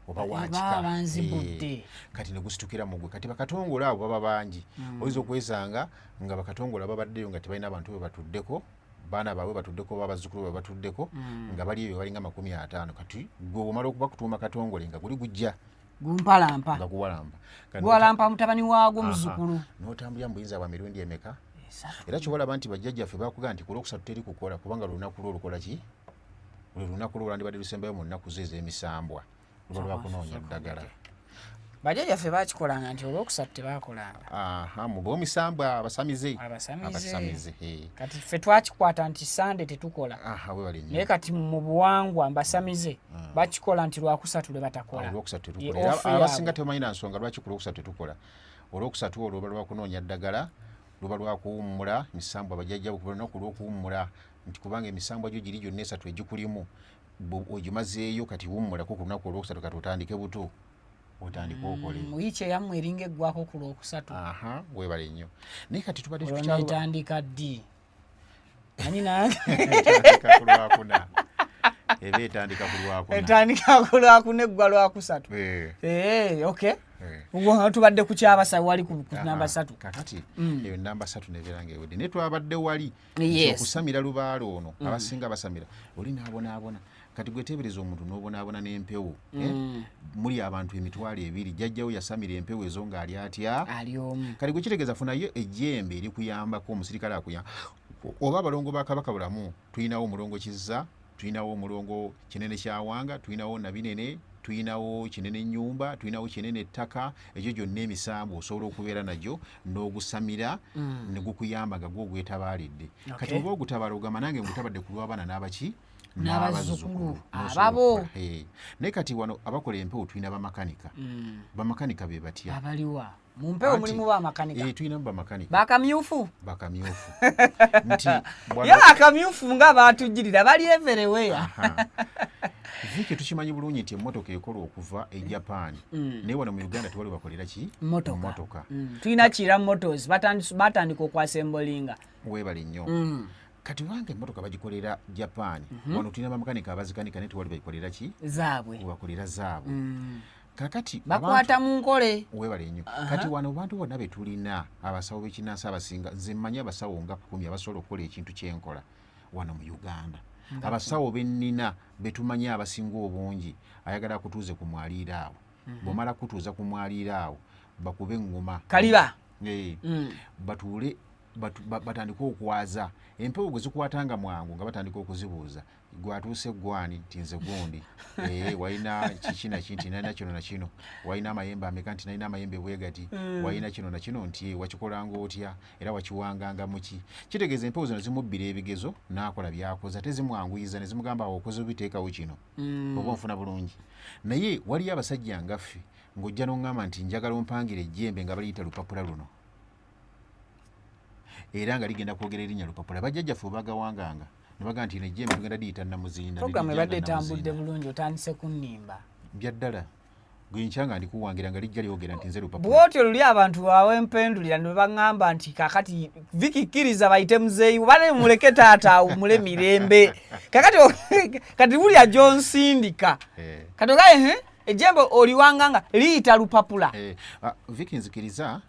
Speaker 1: oba wakika kati ne gusitukira mu gwe kati bakatongole abo baba bangi oyinza okwesanga nga bakatongole babaddeyo nga tebalina abantu be batuddeko baana baabwe batuddeko oba bazzukulu be batuddeko nga bali eyo balinga 50 kati gwe omala okuba kutuuma katongole nga guli gujja
Speaker 2: gumpalampa
Speaker 1: nga guwalampa
Speaker 2: guwalampa mutabani waagwo muzzukulu
Speaker 1: n'otambulira mu buyinza bwa mirundi emeka era kyobalaba nti bajjajjaffe bakugaa nti ku lwokusatu teri kukola kubanga lunaku lwo olukola ki buli lunaku lwo olwandibadde lusembayo mu nnaku zo ez'emisambwa luba lwakunoonya ddagala
Speaker 2: bajjajjaffe bakikolanga nti olwokusatu tebakolanga
Speaker 1: mu b'omisambwa abasamize
Speaker 2: kati ffe twakikwata nti sande tetukola naye kati mu buwangwa mbasamize bakikola nti lwakusatu lwe batakola
Speaker 1: abasinga temanyina nsonga lwaki ku lwokusatu tetukola olwokusatu olwo luba lwakunoonya ddagala luba lwakuwummula emisambwa bajjajjabo ku lunaku lw'okuwummula nti kubanga emisambwa gyo giri gyonna esatu egikulimu ogimazeeyo kati wummulako ku lunaku olwokusatu kati otandike buto otandika okole
Speaker 2: wiiki eyammwe eringa eggwako ku lwokusatu
Speaker 1: webale nnyo naye kati tubadde
Speaker 2: etandika ddi ani nange
Speaker 1: kulwakuna eba etandika
Speaker 2: ku lwakuna eggwa lwakusatu okay tubadde ku kyabasawo wali ku namba 3
Speaker 1: kakati eyo namba 3 nebeera ngaewedde naye twabadde wali okusamira lubaalo ono abasinga basamira oli naabonaabona kati gweteebereza omuntu n'obonaabona n'empewo muli abantu 200 jjajjawo yasamira empewo ezo ng'ali atya
Speaker 2: ali omu
Speaker 1: kati gwekitegeeza funayo ejjembe erikuyambako omusirikale akuyamba oba abalongo ba kabaka bulamu tulinawo omulongo Kizza tulinawo omulongo Kinene Kyawanga tulinawo Nabinene tuyinawo kinene ennyumba, tuyinawo kinene ettaka, ekyo gyonna emisambu osobola okubeera nagyo n'ogusamira ne gukuyamba nga gwogwetabaalidde. Kati oba ogutabaala ogamba nange ngutabadde ku lw'abaana n'abaki
Speaker 2: n'abazzukulu ababo.
Speaker 1: Naye kati wano abakola empewo tulina bamakanika. Bamakanika be batya?
Speaker 2: Abaliwa mu mpewo mulimu bamakanika.
Speaker 1: Tulinamu bamakanika
Speaker 2: bakamyufu
Speaker 1: nti
Speaker 2: akamyufu nga baatujjirira bali everywhere.
Speaker 1: Viki tukimanyi bulungi nti emmotoka ekola okuva e Japan naye wano mu Uganda tewali bakolera ki mmotoka.
Speaker 2: Tulina Kira Motors batandika okwasembolinga.
Speaker 1: Weebale nnyo. Kati wange emmotoka bagikolera Japan wano tulina bamakanika abazikanika naye tewali bagikolera ki
Speaker 2: zaabwe.
Speaker 1: Bakolera zaabwe. Kakati
Speaker 2: bakwata mu nkole.
Speaker 1: Weebale nnyo. Kati wano bantu bonna be tulina abasawo b'ekinnansi abasinga, nze mmanyi abasawo nga 10 abasobola okukola ekintu kyenkola wano mu Uganda. Abasawo bennina betumanyi abasinga obungi ayagala kutuuze ku mwaliiro awo. Bw'omala kutuuza ku mwaliiro awo bakube engoma
Speaker 2: kaliba
Speaker 1: batuule batandika okwaza empewo gwe zikwatanga mwangu nga batandika okuzibuuza gwatuuse gwani nti nze gundi walina kiki na kinti nalina kino na kino, walina amayembe ameka nti nalina amayembe bwegati, walina kino na kino nti wakikolanga otya era wakiwanganga muki. Kitegeeza empewo zino zimubbira ebigezo n'akola byakoze ate zimwanguyiza ne zimugamba okoze obiteekawo kino oba onfuna bulungi. Naye waliyo abasajja ngaffe ng'ojja n'oŋŋamba nti njagala ompangire ejjembe nga baliyita lupapula luno era nga ligenda kwogera erinnya lupapula. Bajjajjaffe bagawanganga ne bagaa nti nejjembe tugenda diyita namuzinda.
Speaker 2: Programu ebadde etambudde bulungi otandise kunnimba
Speaker 1: byaddala gwenkyanga ndikuwangira nga lijja lyogera nti nze lupapula.
Speaker 2: Bwotyo luli abantu awempendulira ne baŋŋamba nti kakati vikikkiriza bayite muzeeyi bane muleke taata awumule mirembe kati wulya gyonsindika kati ogaye ejjembe oliwanganga liyita lupapula.
Speaker 1: Viki nzikiriza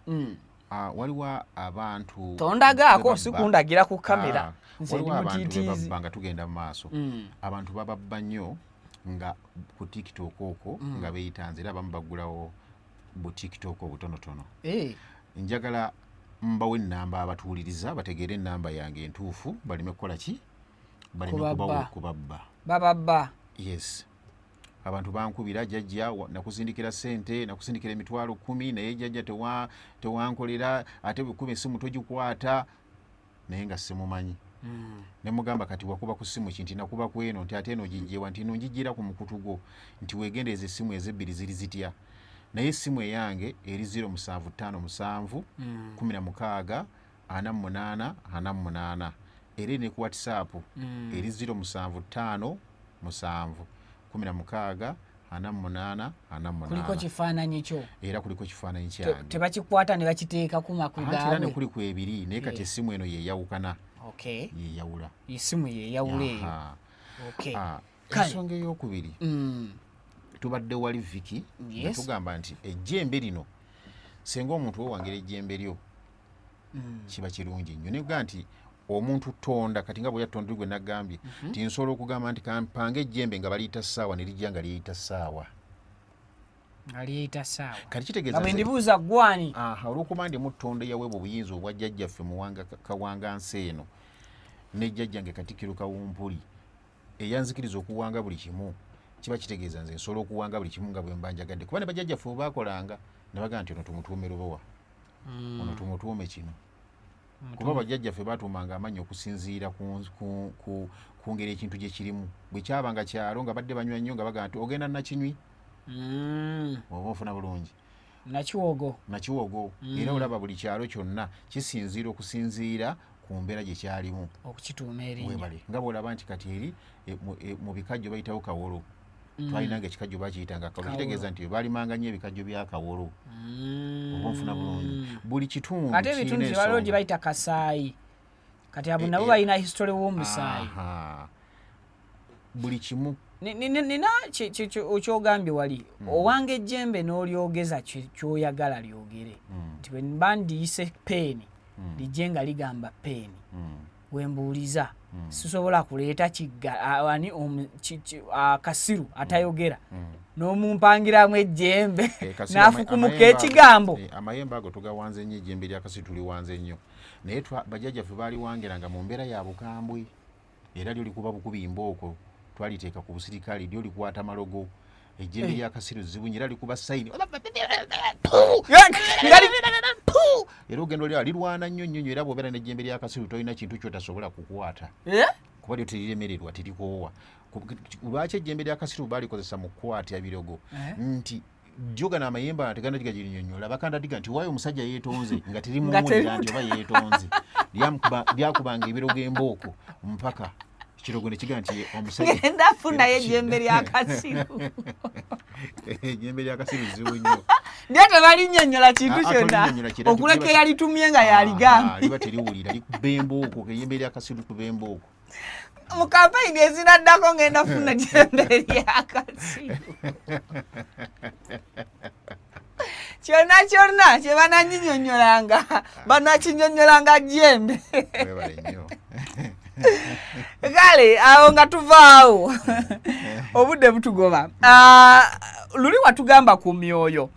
Speaker 1: waliwo abantu
Speaker 2: tondagaako sikundagira ku kamera nze ndi mutiitiizi
Speaker 1: nga tugenda mu maaso. Abantu bababba nnyo nga ku TikTok okwo nga beeyitanze era abamu baggulawo bu TikTok obutonotono. Njagala mbawe ennamba abatuwuliriza bategeere ennamba yange entuufu baleme kukola ki baleme kubabba
Speaker 2: bababba.
Speaker 1: Yes, abantu bankubira jjajja nakusindikira ssente nakusindikira emitwalo 10 naye jjajja tewankolera ate bwekuba essimu togikwata naye nga simumanyi. Ne mugamba kati wakuba ku ssimu kinti nakuba ku eno nti ate eno gijjewa nti nongijjira ku mukutu gwo nti weegendeeza essimu ezebbiri ziri zitya naye essimu eyange eri 0757 16 48 48 era ne ku WhatsApp eri 0757 16 48 48.
Speaker 2: Kuliko kifaananyi kyo
Speaker 1: era kuliko kifaananyi kyange
Speaker 2: tebakikwata ne bakiteeka ku makulu gaabwe.
Speaker 1: Era ne kuli ku ebiri naye kati essimu eno yeyawukana. Yeyawula
Speaker 2: essimu yeyawula eyo.
Speaker 1: Ensonga ey'okubiri tubadde wali Viki ne tugamba nti ejjembe lino singa omuntu wewangira ejjembe lyo kiba kirungi nnyo naye kugaa nti omuntu tonda kati nga bwe yatonda gwe nagambye nti nsobola okugamba nti kampange ejjembe nga baliyita ssaawa ne lijja nga lyeyita ssaawa. Kati kitegeeza
Speaker 2: bwe ndibuuza gwani
Speaker 1: olw'okuba ndi mutonda eyaweebwa obuyinza obwa jjajjaffe kawangansi eno ne jjajjange Katikkiro Kawumpuli eyanzikiriza okuwanga buli kimu kiba kitegeeza nze nsobola okuwanga buli kimu nga bwe mba njagadde kuba ne bajjajjaffe bwe baakolanga ne bagaa nti ono tumutuume lubowa ono tumutuume kino kuba bajjajjaffe baatuumanga amannya okusinziira ku ngeri ekintu gye kirimu. Bwe kyabanga kyalo nga badde banywa nnyo nga bagaa nti ogenda nakinywi oba ofuna bulungi nakiwogo era olaba buli kyalo kyonna kisinziira okusinziira ku mbeera gye kyalimu
Speaker 2: okukituuma erinnya
Speaker 1: nga bw'olaba nti kati eri mu bikajjo bayitawo kawolo twalinanga ekikajjo bakiyitanga kawolo kitegeeza nti baalimanga nnyo ebikajjo bya kawolo oba nfuna bulungi buli kitundu
Speaker 2: ate ebitundu kyebaliwo gye bayita kasaayi kati abo nabo balina history w'omusaayi
Speaker 1: buli kimu.
Speaker 2: Nina okyogambye wali owanga ejjembe n'olyogeza kyoyagala lyogere nti bwe mba ndiyise peeni lijje nga ligamba peeni wembuuliza sisobola kuleeta akasiru atayogera n'omumpangiramu ejjembe n'afukumuka ekigambo.
Speaker 1: Amayembe ago tugawanze nnyo ejjembe ly'akasiru tuliwanze nnyo naye bajjajjaffe baaliwangiranga mu mbeera ya bukambwe era lyo likuba bukubi mbooko twaliteeka ku busirikale lyo likwata malogo ejjembe ly'akasiru zzibu nnyo era likuba sayini era ogendo lyawo lirwana nnyo nnyo era bw'obeera n'ejjembe ly'akasiru tolina kintu kyotasobola kukwata kuba lyo teriremererwa terikoowa. Lwaki ejjembe ly'akasiru baalikozesa mu kukwata birogo nti jogana amayembe teganda diga girinyonyola bakanda diga nti waayo omusajja yeetonze nga terimuwulira nti oba yeetonze lyakubanga ebirogo embooko mpaka kirogo ne kiga nti omusajja
Speaker 2: ndafuna ejjembe ly'akasiru
Speaker 1: ejjembe ly'akasiru zibu nnyo
Speaker 2: ndio tebalinyonyola kintu kyonna okuleka yalitumye nga yaligamba
Speaker 1: liba teriwulira likuba embooko ejjembe ly'akasiru kuba embooko.
Speaker 2: Mu kampeyini ezinaddako ngenda funa jjembe ly'akasiru kyonna kye bananyinyonyolanga banakinyonyolanga jjembe. Kale awo nga tuvaawo obudde butugoba. Luli watugamba ku myoyo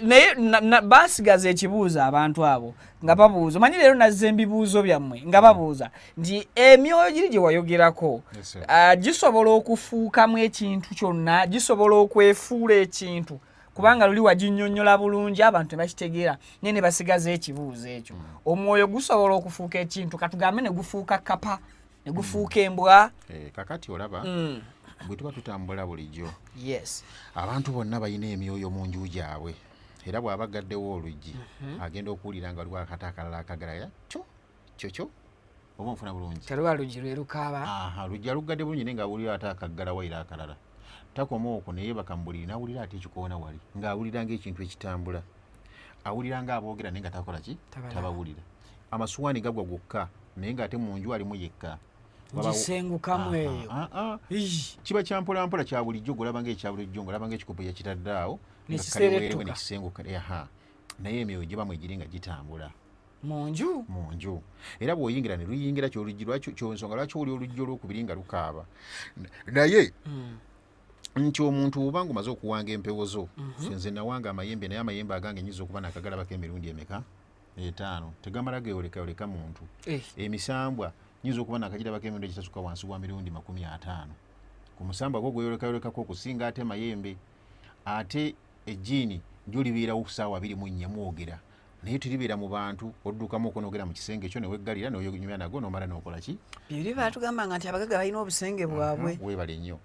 Speaker 2: naye basigaza ekibuuzo abantu abo nga babuuza manyi leero nazze embibuuzo byammwe nga babuuza nti emyoyo giri gye wayogerako gisobola okufuukamu ekintu kyonna gisobola okwefuula ekintu kubanga luli waginnyonnyola bulungi abantu tebakitegeera naye ne basigaza ekibuuzo ekyo. Omwoyo gusobola okufuuka ekintu katugambe ne gufuuka kapa ne gufuuka embwa.
Speaker 1: Kakati olaba bwe tuba tutambula bulijjo
Speaker 2: yes
Speaker 1: abantu bonna balina emyoyo mu nju gyabwe era bw'abagaddewo oluggi agenda okuwulira nga waliwo akata akalala akagalaya kyo oba nfuna bulungi
Speaker 2: teruba luggi lwe lukaaba
Speaker 1: luggi alugadde bulungi naye ng'awulira ate akaggalawo era akalala takoma okwo naye bakambuliri n'awulira ate ekikoona wali ng'awulira ng'ekintu ekitambula awulira ng'aboogera naye nga takola ki tabawulira. Amasuwaani gagwa gokka naye ng'ate mu nju alimu yekka
Speaker 2: gisengukamu eyo
Speaker 1: kiba kyampolampola kya bulijjo golaba ng'ekya bulijjo ng'olaba ng'ekikopo yakitadde awo nekisenguka naye emyoyo gibamu egiri nga gitambula
Speaker 2: mu
Speaker 1: nju era bw'oyingira ne luyingira kyoluggi kyonsonga lwaki owuli oluggi olwokubiri nga lukaaba naye nti omuntu oba nga omaze okuwanga empewo zo nze nawanga amayembe naye amayembe agange nyiza okuba nakagalabako emirundi emeka 5 tegamala geyoleka muntu emisambwa nyiza okuba nakagirabako emirundi ekitasuka wansi wa mirundi 50 ku musambwa gwo gweyolekayolekako okusinga ate mayembe ate ejjiini njo libeerawo kusaawa 24 mwogera naye turibeera mu bantu oddukamu okonogera mu kisenge ekyo neweggalira noyonyumya nago nomala nokola ki
Speaker 2: biri batugamba nga nti abagaga balina obusenge bwabwe
Speaker 1: webale nnyo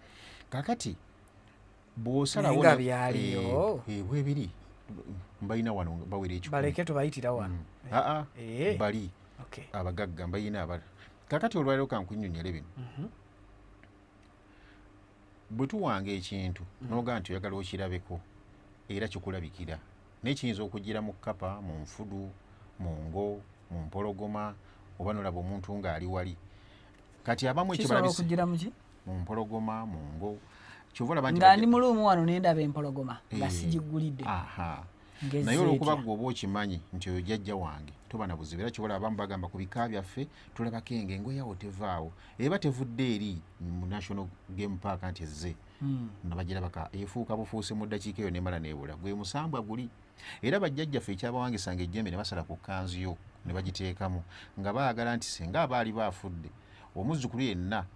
Speaker 1: kakati bw'osalawo bwebiri mbalina wano bawera ekikumi
Speaker 2: baleke tubayitira wano
Speaker 1: bali abagagga mbalina abala kakati olwaliro kankunnyonnyole bino bwe tuwanga ekintu noga nti oyagala okirabeko era kikulabikira naye kiyinza okugira mu kkapa mu nfudu mu ngo mu mpologoma oba nolaba omuntu ng'ali wali kati abamu ekibalabise mu mpologoma mu ngo nga
Speaker 2: ndi mulumu wano nendaba empologoma nga sigigulidde
Speaker 1: naye olwokuba gwe oba okimanyi nti oyo jjajja wange toba na buzibu era kyobola abamu bagamba ku bika byaffe tulabako engo yawo tevaawo eba tevudde eri mu National Game Park nti ezze nabagirabaka efuuka bufuuse mu ddakiika eyo nemala nebula gwe musambwa guli era bajjajjaffe ekyabawangisanga ejjembe ne basala ku kkanzu yo ne bagiteekamu nga baagala nti singa abaali baafudde omuzzukulu yenna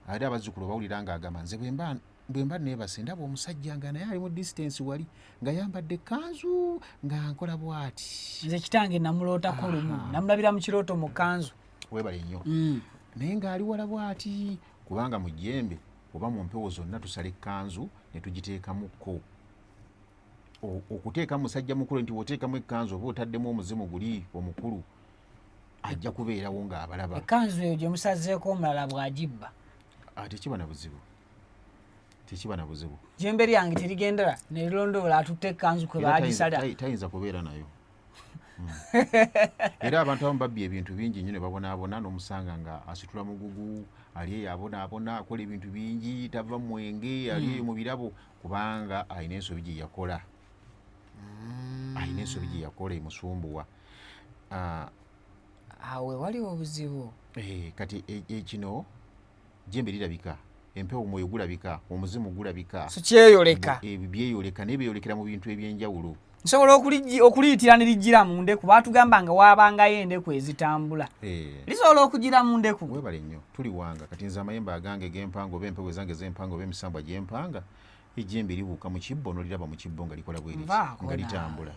Speaker 1: ate abazzukulu bawulira ng'agamba nze bwemba neebase ndaba omusajja nga naye ali mu distance wali nga yambadde kanzu nga nkola bwati
Speaker 2: nze kitange namulootako lumu namulabira mu kirooto mu kanzu
Speaker 1: webale nnyo naye ng'ali wala bwati kubanga mu jjembe oba mu mpewo zonna tusala ekkanzu ne tugiteekamukko okuteeka musajja mukulu nti woteekamu ekkanzu oba otaddemu omuzimu guli omukulu ajja kubeerawo ng'abalaba
Speaker 2: ekkanzu eyo gye musazeeko omulala bw'agibba
Speaker 1: tekiba na buzibu tekiba na buzibu
Speaker 2: jjembe lyange terigendera nerilondoola atutte ekkanzu kwe baagisala
Speaker 1: tayinza kubeera nayo era abantu abamu babbye ebintu bingi nnyo ne babonaabona n'omusanga nga asitula mugugu ali eyo abonaabona akola ebintu bingi tava mwenge ali eyo mu birabo kubanga alina ensobi gye yakola emusumbuwa
Speaker 2: awe waliwo obuzibu
Speaker 1: kati kino jjembe lirabika empewo omwoyo gulabika omuzimu gulabika
Speaker 2: so kyeyoleka
Speaker 1: byeyoleka naye byeyolekera mu bintu ebyenjawulo
Speaker 2: nsobola okuliyitira ne lijjira mu ndeku baatugamba nga waabangayo endeku ezitambula lisobola okugira mu ndeku
Speaker 1: webale nnyo tuliwanga kati nze amayembe agange gempanga oba empewo ezange zempanga oba emisambwa gyempanga ejjembe libuuka mu kibbo noliraba mu kibbo nga likola bweriti nga litambula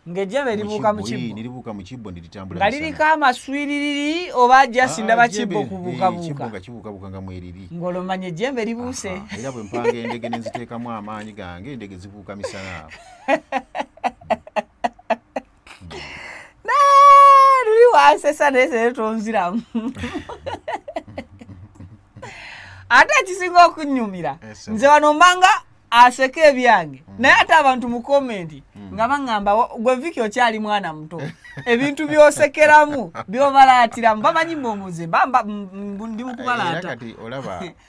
Speaker 2: ng'ejjembe libuuka mu kibbo
Speaker 1: nilibuuka mu kibbo nelitambula
Speaker 2: nga liriko amaswiririri oba jasi ndaba kibbo kubuukabuuka
Speaker 1: nga kibuukabuuka nga mweriri
Speaker 2: ng'olomanya ejjembe libuuse
Speaker 1: era bwe mpanga endege ne nziteekamu amaanyi gange endege zibuuka misana awo
Speaker 2: luli wansesa naye sere tonziramu ate ekisinga okunnyumira nze wano mbanga aseka ebyange naye ate abantu mu komenti nga baŋŋamba gwe Vicky okyali mwana muto ebintu by'osekeramu by'obalaatiramu bamanyi mbomuze ndi mu kubalaata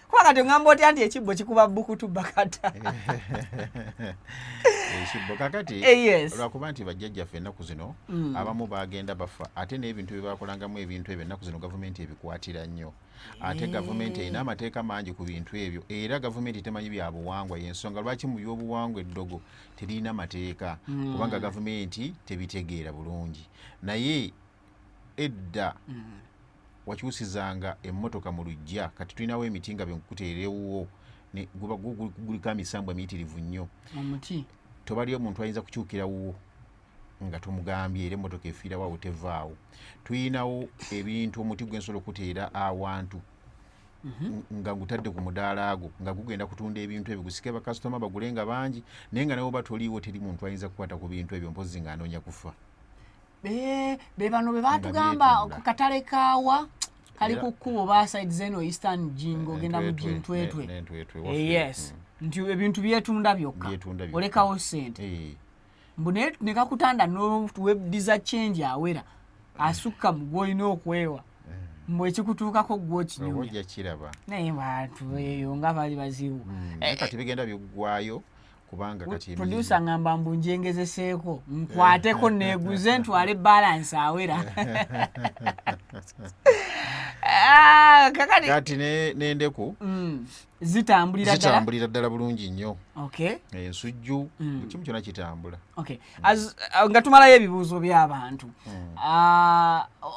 Speaker 2: kuba kati oŋŋamba otya nti ekibbo kikuba bukutu bakata
Speaker 1: ekibbo kakati olwakuba nti bajjajjaffe ennaku zino abamu bagenda bafa ate n'ebintu bye bakolangamu ebintu ebyo ennaku zino gavumenti ebikwatira nnyo ate gavumenti erina amateeka mangi ku bintu ebyo era gavumenti temanyi bya buwangwa y'ensonga lwaki mu by'obuwangwa eddogo terina mateeka kubanga gavumenti tebitegeera bulungi naye edda wakyusizanga emmotoka mu lujja kati tulinawo emiti nga bekuteerewuwo guba guliko amisambwa miyitirivu nnyo
Speaker 2: omuti
Speaker 1: tobaliyo omuntu ayinza kukyukira wuwo nga tumugambye era emmotoka efiirawo tevaawo tuyinawo ebintu omuti gwensobola okuteera awantu nga gutadde ku mudaala gwo nga gugenda kutunda ebintu ebyo gusike bakasitoma bagule nga bangi naye nga nawo batoliiwo teri muntu ayinza kukwata ku bintu ebyo mpozi nga anoonya kufa
Speaker 2: be bano be baatugamba ku katale kaawa kali ku kkubo ba side zeno eastern jingo ogenda mu jintwetwe yes nti ebintu byetunda byokka olekawo ssente mbu ne kakutanda nowebdiza change awera asukka mu gwolina okwewa mbu ekikutuukako gwokinyumya naye bantu eyo nga bali bazibu
Speaker 1: kati bigenda biggwayo kubanga kati
Speaker 2: producer ngamba mbu njengezeseeko nkwateko neeguze ntwale balance awera
Speaker 1: kati n'endeku
Speaker 2: zitambulira
Speaker 1: ddala bulungi nnyo
Speaker 2: okay
Speaker 1: ensujju kimu kyonna kitambula
Speaker 2: okay nga tumalayo ebibuuzo by'abantu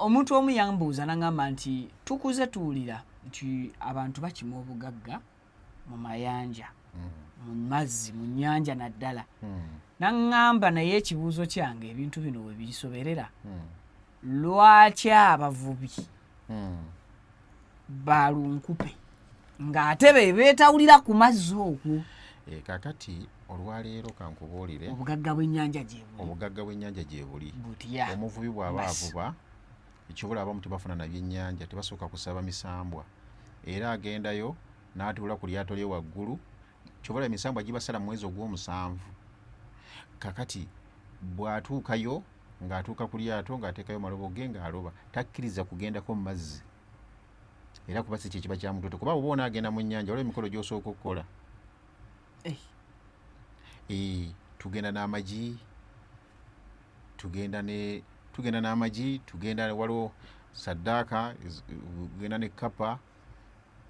Speaker 2: omuntu omu yambuuza nagamba nti tukuze tuwulira nti abantu bakima obugagga mu mayanja mu mazzi mu nnyanja naddala naŋŋamba naye ekibuuzo kyange ebintu bino we bisoberera lwaki abavubi balunkupe ng'ate be beetawulira ku mazzi okwo
Speaker 1: kakati olwaleero kankubuulire
Speaker 2: obugagga bw'ennyanja gye buli
Speaker 1: omuvubi bw'aba avuba ekibula abamu tebafuna na byennyanja tebasooka kusaba misambwa era agendayo n'atuula ku lyato lye waggulu kyobola emisambwa gibasala mu mwezi ogw'omusanvu kakati bw'atuukayo ng'atuuka ku lyato ng'ateekayo malobo ge ng'aloba takkiriza kugendako mu mazzi era kuba si kyekiba kya mutoto kuba oba onaagenda mu nnyanja olwo emikolo gy'osooka okukola tugenda n'amagi tugenda waliwo saddaaka ogenda ne kapa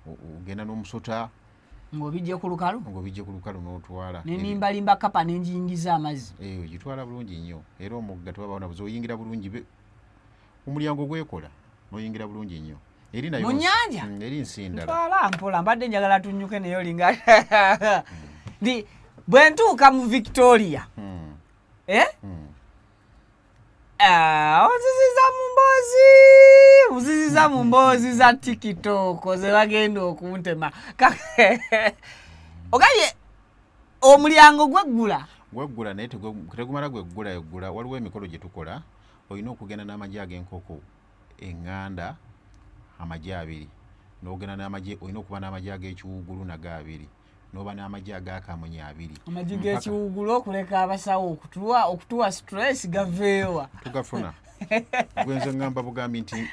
Speaker 1: ogenda n'omusota
Speaker 2: ng'obijje ku lukalu
Speaker 1: n'otwala
Speaker 2: nenimbalimba kapa nenjiyingiza amazzi
Speaker 1: gitwala bulungi nnyo era omugga tebabawona buzi oyingira bulungi omulyango gwekola n'oyingira bulungi nnyo eri nayo
Speaker 2: mu nnyanja
Speaker 1: eri nsindala
Speaker 2: twala mpola mbadde njagala tunnyuke naye olinga bwe ntuuka mu Victoria onziziza mu mboozi za TikTok ze bagenda okuntema ogabye omulyango gweggula
Speaker 1: naye tegumala gweggula waliwo emikolo gye tukola olina okugenda n'amagi ag'enkoko eŋŋanda amagi 2 n'ogenda n'amagi olina okuba n'amagi ag'ekiwuugulu nago 2 n'oba n'amagi ag'akamunye 2
Speaker 2: amagi g'ekiwuugulu okuleka abasawo okutuwa stress gaveewa
Speaker 1: tugafuna gwenze ngamba bugambi nti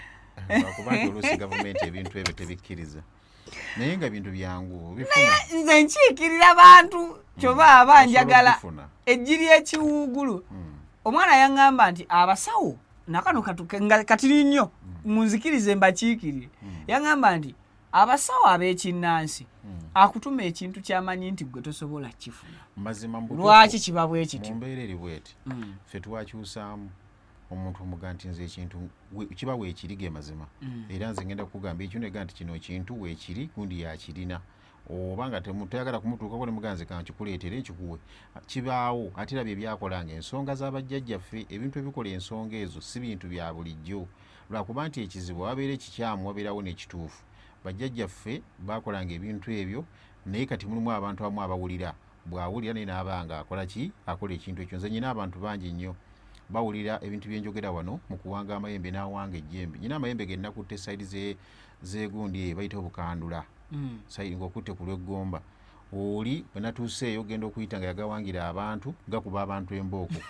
Speaker 1: kuba nti oluusi gavumenti ebintu ebyo tebikkiriza naye nga bintu byangu bifuna
Speaker 2: nze nkiikirira bantu kyoba aba njagala eggi ly'ekiwuugulu omwana yaŋŋamba nti abasawo nakano katiri nnyo munzikirize mbakiikirire yaŋŋamba nti abasawo ab'ekinnansi akutuma ekintu kyamanyi nti gwe tosobola kifuna lwaki kiba bwe kityo
Speaker 1: mu mbeera eri bweti ffe twakyusaamu omuntu omuga nti nze ekintu kiba weekiri ge mazima era nze ngenda kukugamba ekyo nega nti kino ekintu weekiri gundi yakirina obanga temutayagala kumutuukako ne muganze kankikuleetere ekikuwe kibaawo ate era bye byakolanga ensonga z'abajjajjaffe ebintu ebikola ensonga ezo si bintu bya bulijjo lwakuba nti ekizibu wabeera ekikyamu wabeerawo n'ekituufu bajjajjaffe bakolanga ebintu ebyo naye kati mulimu abantu abamu abawulira bw'awulira naye n'abanga akola ki akola ekintu ekyo nze nyina abantu bangi nnyo bawulira ebintu byenjogera wano mu kuwanga amayembe n'awanga ejjembe nyina amayembe ge nnakutte sayidi zeegundi eyo bayita obukandula sayidi ng'okutte ku lw'eggomba oli bwe natuuseeyo genda okuyita nga yagawangira abantu gakuba abantu embooko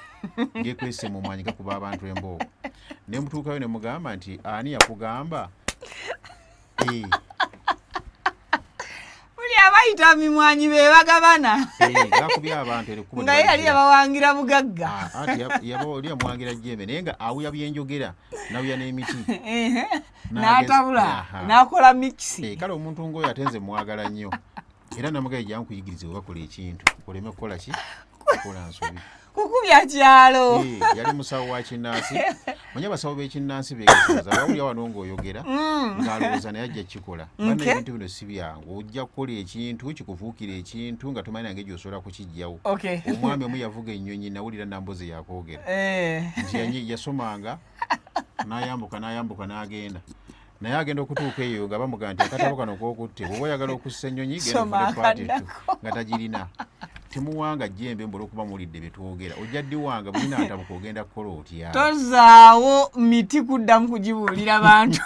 Speaker 1: gekwese mu mwanyi gakuba abantu embooko ne mutuukayo ne mugamba nti ani yakugamba
Speaker 2: abayita mimwanyi be bagabana
Speaker 1: gakubya abantu
Speaker 2: nga yali yabawangira bugagga
Speaker 1: ati oli yamuwangira jjembe naye nga awuya byenjogera nawuya n'emiti
Speaker 2: n'atabula n'akola mikisi
Speaker 1: kale omuntu ng'oyo ate nze mwagala nnyo era namugaye jankuyigirize we bakola ekintu oleme kukola ki kukola nsobi
Speaker 2: kukubya kyalo
Speaker 1: yali musawo wa kinnansi manya abasawo b'ekinnansi begeeza bawulya wano ng'oyogera ng'alowooza naye ajja kikola bana ebintu bino si byangu ojja kukola ekintu kikufuukira ekintu nga tomanyi nange gy'osobola kukiggyawo omwami omu yavuga ennyonyi nawulira namboze yakoogera nti yasomanga n'ayambuka n'agenda naye agenda okutuuka eyo nga bamugaa nti akatabo kano k'okutte bw'oba oyagala okussa ennyonyi genda ofune paati ettu nga tagirina temuwanga jjembe mbula okuba mulidde byetwogera ojja ddi wanga bulina ntabuka ogenda kukola otya
Speaker 2: tozaawo miti kuddamu kugibuulira bantu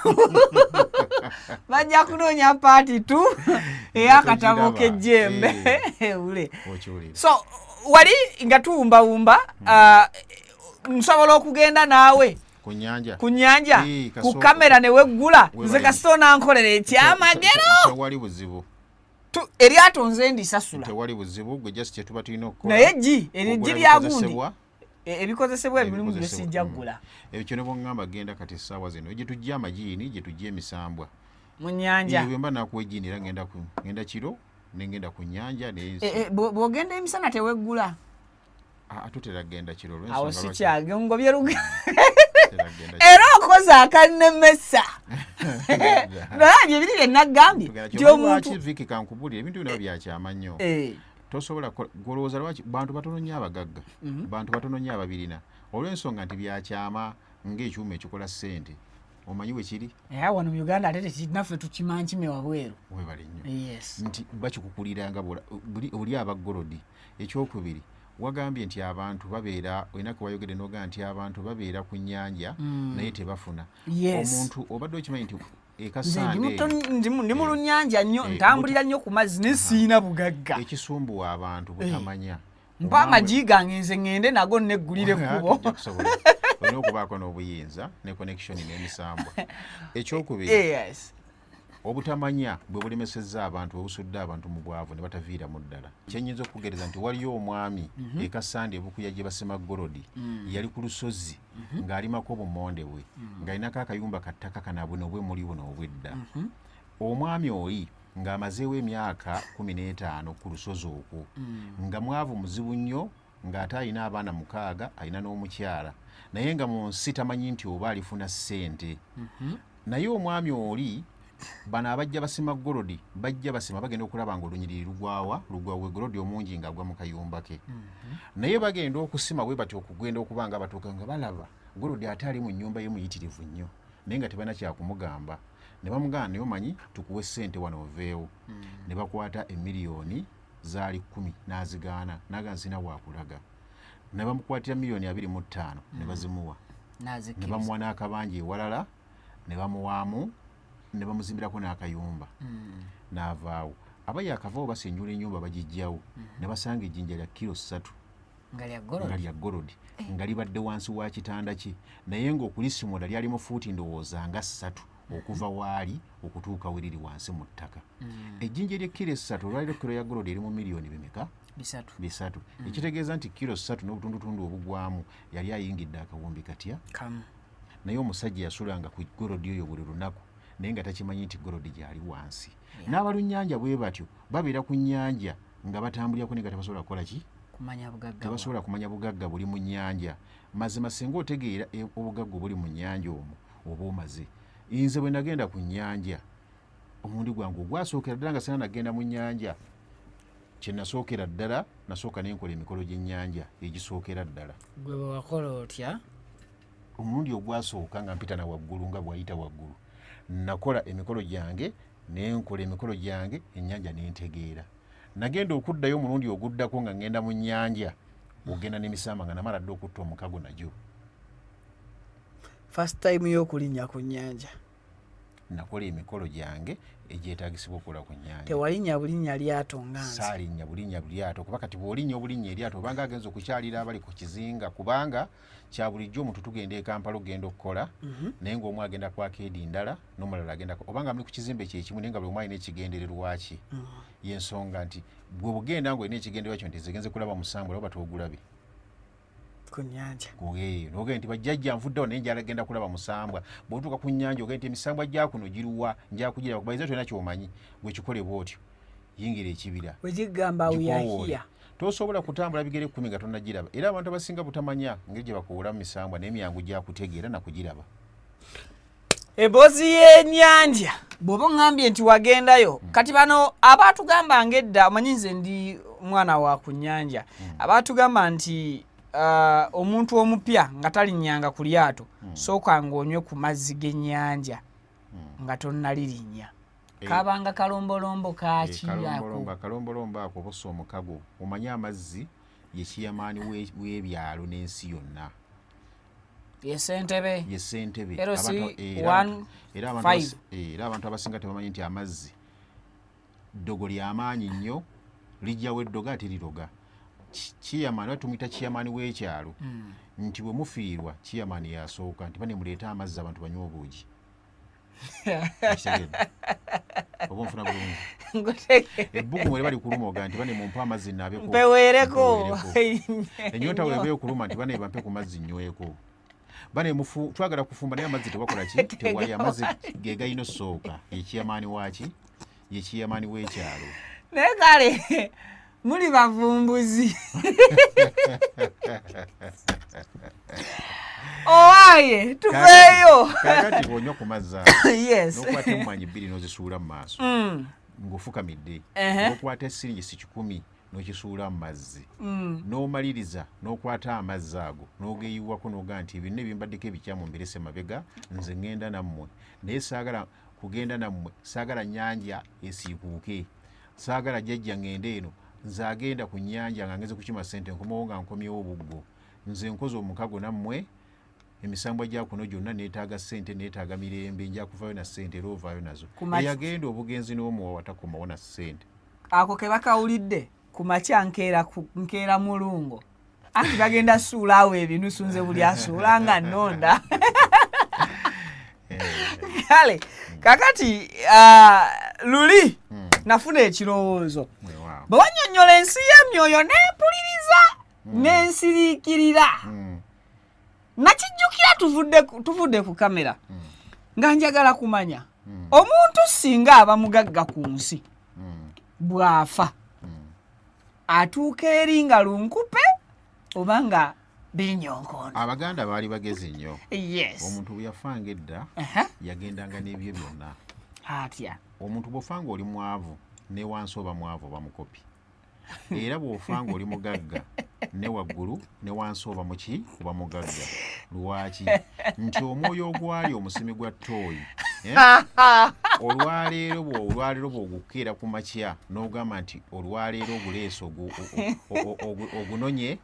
Speaker 2: bajja kunoonya paati tu ey'akatabo k'ejjembe ewule so wali nga tuwumbawumba nsobola okugenda naawe ku nnyanja ku kamera ne weggula nze kasito nankolera ekyamagero
Speaker 1: tewali buzibu
Speaker 2: eryato nze ndisasula
Speaker 1: tewali buzibu gwe just kyetuba tulina okukola
Speaker 2: naye eggi lyagundi ebikozesebwa ebirimu bye sijja ggula
Speaker 1: ebyo ne bwongamba genda kati essaawa zino gye tujja amajiini gye tujja emisambwa
Speaker 2: mu nnyanja
Speaker 1: bwe mba nakuwa ejjiini era ngenda kiro nengenda ku nnyanja
Speaker 2: bw'ogenda emisana teweggula
Speaker 1: tutera genda kiro
Speaker 2: awo sikyage ngobye era okoze akannemesa naye ebiri bye naggambye
Speaker 1: gyomuntu viki kankubulira ebintu bino byakyama nnyo tosobola golowooza lwaki bantu batono nnyo abagagga bantu batono nnyo ababirina olw'ensonga nti byakyama ng'ekyuma ekikola ssente omanyi bwe kiri
Speaker 2: wano mu Uganda ate tekinaffe tukimankime wabweru
Speaker 1: webale nnyo nti bakikukuliranga oli abaggolodi ekyokubiri wagambye nti abantu babeera olina kubayogedde n'ogamba nti abantu babeera ku nnyanja naye tebafuna omuntu obadde okimanyi nti
Speaker 2: ndi mu lunnyanja nnyo ntambulira nnyo ku mazzi ne siina bugagga
Speaker 1: ekisumbuwa abantu butamanya
Speaker 2: mpa amagi gange nze ŋŋende nago neggulire ekkubo
Speaker 1: olina okubaako n'obuyinza ne connection n'emisambwa ekyokubiri obutamanya bwe bulemesezza abantu obusudde abantu mu bwavu ne bataviiramu ddala kyenyinza okugereza nti waliyo omwami ekasande ebukuya gye basema Gorodi yali ku lusozi ng'alimako obumonde bwe ng'alinako akayumba kattaka kanabwe bwe muli buno obwedda omwami oli ng'amazeewo emyaka 15 ku lusozi okwo nga mwavu muzibu nnyo ng'ate alina abaana 6 alina n'omukyala naye nga mu nsi tamanyi nti oba alifuna ssente naye omwami oli bano abajja basima Gorodi bajja basima bagenda okulaba nga olunyiriri lugwawa Gorodi omungi ng'agwa mu kayumba ke naye bagenda okusima bwe batyo okugenda okuba nga batuuka nga balaba Gorodi ate ali mu nnyumba ye muyitirivu nnyo naye nga tebalina kyakumugamba ne bamugamba naye omanyi tukuwe ssente wano oveewo ne bakwata emiliyoni zaali 10 n'azigaana n'agamba nsina wakulaga ne bamukwatira miliyoni 25 ne bazimuwa ne bamuwa n'akabanja ewalala ne bamuwaamu ne bamuzimbirako n'akayumba n'avaawo abaye akavaawo basenjula ennyumba bagiggyawo ne basanga ejjinja lya kilo 3 nga lya Gorodi nga libadde wansi wa kitanda kye naye ng'okulisimula lyali mu fuuti ndowooza nga 3 okuva waali okutuuka we liri wansi mu ttaka ejjinja ly'ekkiro 3 olwaliro kilo ya Gorodi eri mu miliyoni bimeka 3 ekitegeeza nti kilo 3 n'obutundutundu obugwamu yali ayingidde akawumbi katya naye omusajja yasulanga ku Gorodi oyo buli lunaku naye nga takimanyi nti Gorodi gyali wansi n'abalunnyanja bwe batyo babeera ku nnyanja nga batambulirako naye nga tebasobola kukola ki tebasobola kumanya bugagga buli mu nnyanja mazima singa otegeera obugagga buli mu nnyanja omwo oba omaze nze bwe nagenda ku nnyanja omulundi gwange ogwasookera ddala nga sina nagenda mu nnyanja kye nasookera ddala nasooka nenkola emikolo gy'ennyanja egisookera ddala.
Speaker 2: Gwe bwe wakola otya?
Speaker 1: Omulundi ogwasooka nga mpita na waggulu nga bw'ayita waggulu nakola emikolo gyange nenkola emikolo gyange ennyanja nentegeera. Nagenda okuddayo omulundi oguddako nga ngenda mu nnyanja ogenda n'emisamba nga namala dde okutta omukago nagyo.
Speaker 2: First time y'okulinnya ku nnyanja
Speaker 1: nakola emikolo gyange egyetaagisibwa okukola ku nnyanja.
Speaker 2: Tewalinnya bulinnya lyato nga nze?
Speaker 1: Saalinnya bulinnya lyato kuba kati bw'olinnya obulinnya eryato obanga agenza okukyalira abali ku kizinga kubanga kya bulijjo omuntu tugenda e Kampala ogenda okukola naye ng'omu agenda ku akeedi ndala n'omulala agenda obanga muli ku kizimbe kyekimu naye nga buli omu alina ekigendererwa ki. Y'ensonga nti bwe bugenda ng'olina ekigendererwa kyo nti nze kulaba musambula oba toogulabe
Speaker 2: ku nnyanja.
Speaker 1: Nogenda nti bajjajja nvuddewo naye njala genda kulaba musambwa. Bw'otuuka ku nnyanja ogenda nti emisambwa gya kuno giruwa nja kugiraba kuba ize tolina ky'omanyi bwe kikole bw'otyo yingira ekibira.
Speaker 2: Bwe kigamba uyahiya
Speaker 1: tosobola kutambula bigere 10 nga tonnagiraba era abantu abasinga butamanya ngeri gye bakuwulamu misambwa n'emyangu gya kutegeera na kugiraba.
Speaker 2: Ebozi y'ennyanja bw'oba ngambye nti wagendayo kati bano abaatugamba ng'edda omanyi nze ndi mwana wa ku nnyanja abaatugamba nti omuntu omupya nga talinnyanga ku lyato sooka ng'onywe ku mazzi g'ennyanja nga tonnalirinnya. Kabanga kalombolombo kaaki ako?
Speaker 1: Kalombolombo ako obusa omukago omanye amazzi ye kiyamaani w'ebyalo n'ensi yonna.
Speaker 2: Ye Ssentebe
Speaker 1: era abantu abasinga tebamanyi nti amazzi ddogo ly'amaanyi nnyo lijjawo eddoga ate liroga. Kiyamaani oba tumuyita kiyamaani w'ekyalo nti bwe mufiirwa kiyamaani yasooka nti bane muleete amazzi abantu banywe obuugi. Oba nfuna bulungi ebbugumu bali kuluma nti bane mumpe amazzi nnaabeko
Speaker 2: mpeweereko
Speaker 1: ennyonta bweba ekuluma nti bane bampe ku mazzi nnyweeko. Bane twagala kufumba naye amazzi tebakola ki tewali amazzi ge galina osooka. Ekiyamaani waaki ye kiyamaani w'ekyalo.
Speaker 2: Naye kale muli bavumbuzi owaye tuveeyo
Speaker 1: kakati bw'onywa ku mazzi
Speaker 2: yes
Speaker 1: n'okwata emmwanyi 2 n'ozisuula mu maaso ng'ofukamidde n'okwata siringisi 10 n'okisuula mu mazzi n'omaliriza n'okwata amazzi ago n'ogeyiwako n'ogaa nti ebinne bimbaddeko ebikyamu mbirese mabega nze ngenda nammwe naye saagala kugenda nammwe saagala nnyanja esiikuuke saagala jjajja ngende eno nze agenda ku nnyanja nga ngeze kukima ssente nkomawo nga nkomyewo obuggo nze nkoze omukago nammwe emisambwa gya kuno gyonna neetaaga ssente neetaaga mirembe nja kuvaayo na ssente era ovaayo nazo. Eyagenda obugenzi n'omuwa watakomawo na ssente.
Speaker 2: Ako ke bakawulidde ku makya nkeera mulungo anti bagenda suula awo ebinusu nze buli asuula nga nnonda. Kale kakati luli nafuna ekirowoozo bwe wannyonnyola ensi y'emyoyo neempuliriza n'ensiriikirira nakijjukira tuvudde ku kamera nga njagala kumanya omuntu singa aba mugagga ku nsi bw'afa atuuka eri nga lunkupe oba nga binyonkono.
Speaker 1: Abaganda baali bagezi nnyo.
Speaker 2: Yes.
Speaker 1: Omuntu bwe yafanga edda yagendanga n'ebyo byonna.
Speaker 2: Atya
Speaker 1: omuntu bw'ofanga oli mwavu ne wansi oba mwavu oba mukopi era bw'ofanga oli mugagga ne waggulu ne wansi oba muki oba mugagga. Lwaki? Nti omwoyo ogwali omusimi gwa ttooyi olwaleero bw'ogukeera ku makya n'ogamba nti olwaleero oguleeso ogunonye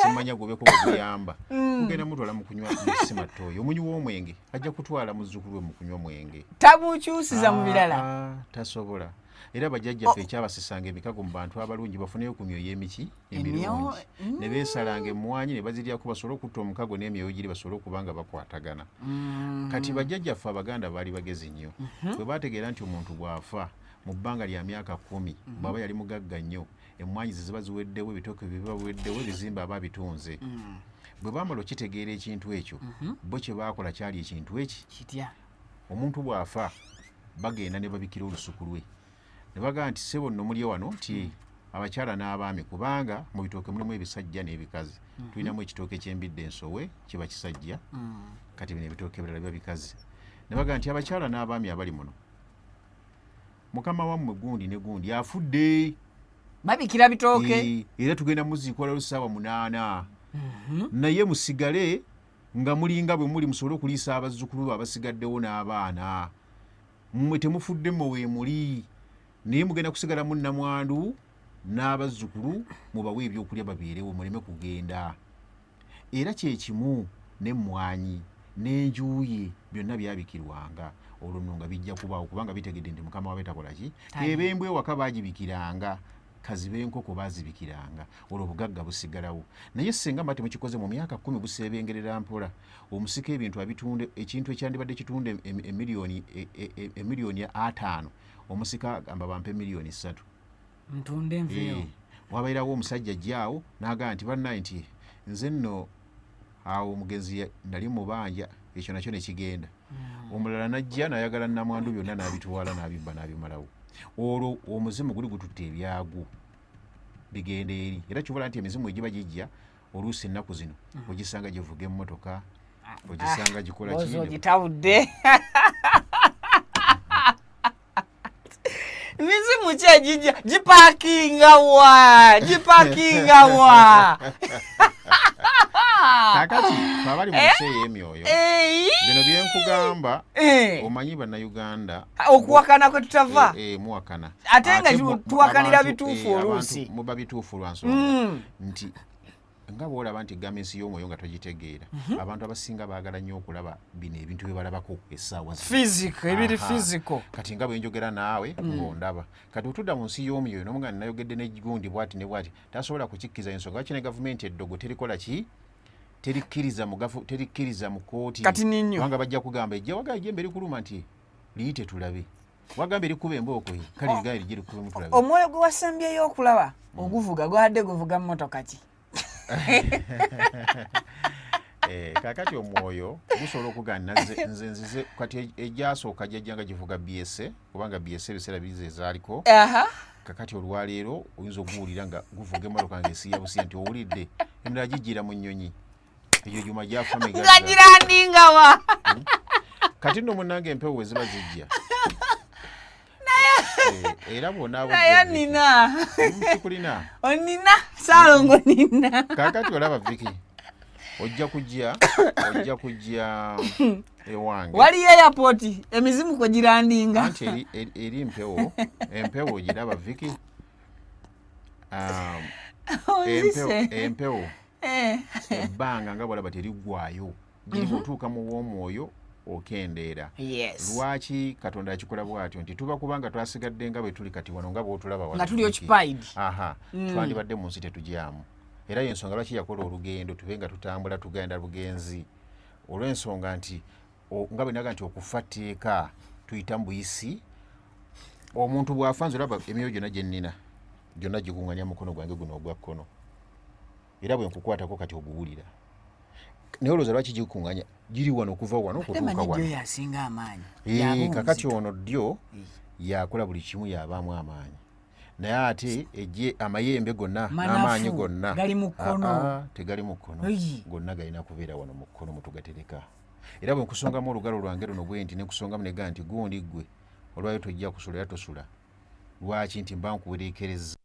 Speaker 1: simanya gubeko guguyamba kugenda mutwala mu kunywa musima ttooyi. Omunywi w'omwenge ajja kutwala muzzukulu we mu kunywa mwenge
Speaker 2: tamukyusiza mu birala
Speaker 1: tasobola. Era bajjajjaffe ekyabasisanga emikago mu bantu abalungi bafuneyo ku myoyo emiki emirungi ne beesalanga emmwanyi ne baziryako basobole okutta omukago n'emyoyo giri basobole okuba nga bakwatagana. Kati bajjajjaffe Abaganda baali bagezi nnyo bwe baategeera nti omuntu bw'afa mu bbanga lya myaka 10 bw'aba yali mugagga nnyo emmwanyi ze ziba ziweddewo ebitooke biba biweddewo ebizimba aba bitunze. Bwe baamala okitegeera ekintu ekyo bo kye baakola kyali ekintu eki omuntu bw'afa bagenda ne babikira olusuku lwe ne bagamba nti ssebo nno muli wano nti abakyala n'abaami kubanga mu bitooke mulimu ebisajja n'ebikazi. Tulinamu ekitooke ky'embidde ensowe kiba kisajja kati bino ebitooke ebirala biba bikazi. Ne bagamba nti abakyala n'abaami abali muno mukama wammwe gundi ne gundi afudde
Speaker 2: babikira bitooke
Speaker 1: era tugenda muziikola lusaawa 8 naye musigale nga mulinga bwe muli musobole okuliisa abazzukulu abasigaddewo n'abaana mmwe temufudde mmwe weemuli naye mugenda kusigala munnamwandu n'abazzukulu mubawe ebyokulya babeerewo muleme kugenda era kyekimu n'emmwanyi n'enjuuye byonna byabikirwanga olwo nno nga bijja kubaawo kubanga bitegedde nti mukama wabe takola ki ebembwa ewaka baagibikiranga kazi b'enkoko baazibikiranga olwo obugagga busigalawo naye senga mba temukikoze mu myaka 10 buseebengerera mpola omusika ebintu abitunde ekintu ekyandibadde kitunde emiliyoni 5 omusika agamba bampe miliyoni 3
Speaker 2: ntunde enveewo
Speaker 1: wabairawo omusajja jjaawo n'agamba nti bannaye nti nze nno awo omugenzi nali mubanja ekyo nakyo nekigenda omulala najja nayagala namwandu byonna n'abitwala n'abibba n'abimalawo olwo omuzimu guli gututte ebyagu bigenda eri era kibula nti emizimu egiba gijja oluusi ennaku zino ogisanga givuga emmotoka ogisanga gikola
Speaker 2: ogitawudde mizimu kyegijja gipakingawa
Speaker 1: kakati abali mu nsi ey'emyoyo bino byenkugamba omanyi bannayuganda
Speaker 2: okuwakana kwe tutava
Speaker 1: muwakana
Speaker 2: ate nga tuwakanira bituufu oluusi
Speaker 1: muba bituufu lwansonga nti nga bwolaba nti gamensi y'omwoyo nga togitegeera abantu abasinga baagala nnyo okulaba bino ebintu bye balabako essaawa
Speaker 2: ebiri physical
Speaker 1: kati nga bwe njogera naawe ng'ondaba kati otudda mu nsi y'omwoyo n'omuga nayogedde n'egundi bwati ne bwati tasobola kukikkiza ensonga lwaki ne gavumenti eddogo terikola ki terikkiriza mu kooti kubanga bajja kugamba ejja waga ejja emberi kuluma nti liyite tulabe wagamba erikuba embooko ye kale ligaya lijje likubemu tulabe
Speaker 2: omwoyo gwe wasembyeyo okulaba oguvuga gwadde guvuga mmotoka ki
Speaker 1: kakati omwoyo gusobola okugana nze kati ejasooka jajjanga givuga BS kubanga BS ebiseera bize ezaaliko kakati olwaleero oyinza okuwulira nga guvuga emmotoka ng'esiya busiya nti owulidde emirala gijjira mu nnyonyi egyo gyuma
Speaker 2: gyafamegairandingawa
Speaker 1: kati nno munnange empewo we ziba zijja era
Speaker 2: bwonaye nina
Speaker 1: kulina
Speaker 2: onina saalongo nina
Speaker 1: kakati olaba Viki ojja kujja ewange
Speaker 2: waliyo airport emizimu kwe girandinga
Speaker 1: anti eri empewo giraba Viki empewo ebbanga nga bwalaba teriggwayo giri bw'otuuka mu w'omwoyo okendeera lwaki katonda akikola bw'atyo nti tuba kubanga twasigadde nga bwe tuli kati wano nga bw'otulaba
Speaker 2: nga tuli occupied
Speaker 1: twandibadde mu nsi tetugyamu era y'ensonga lwaki yakola olugendo tube nga tutambula tugenda bugenzi olw'ensonga nti nga bwe naga nti okufa tteeka tuyita mu buyisi omuntu bw'afa nze olaba emyoyo gyonna gye nnina gyonna gikuŋŋanya mukono gwange guno ogwa kkono era bwe nkukwatako kati oguwulira naye olowooza lwaki gikuŋŋanya giri wano okuva wano okutuuka wano kakati ono ddyo yakola buli kimu yabaamu amaanyi naye ate amayembe gonna n'amaanyi gonna tegali mu kkono gonna galina kubeera wano mu kkono mutugatereka era bwe nkusongamu olugalo lwange luno bwe nti nekusongamu negaa nti gundi ggwe olwayo tojja kusula era tosula lwaki nti mba nkuwereekereza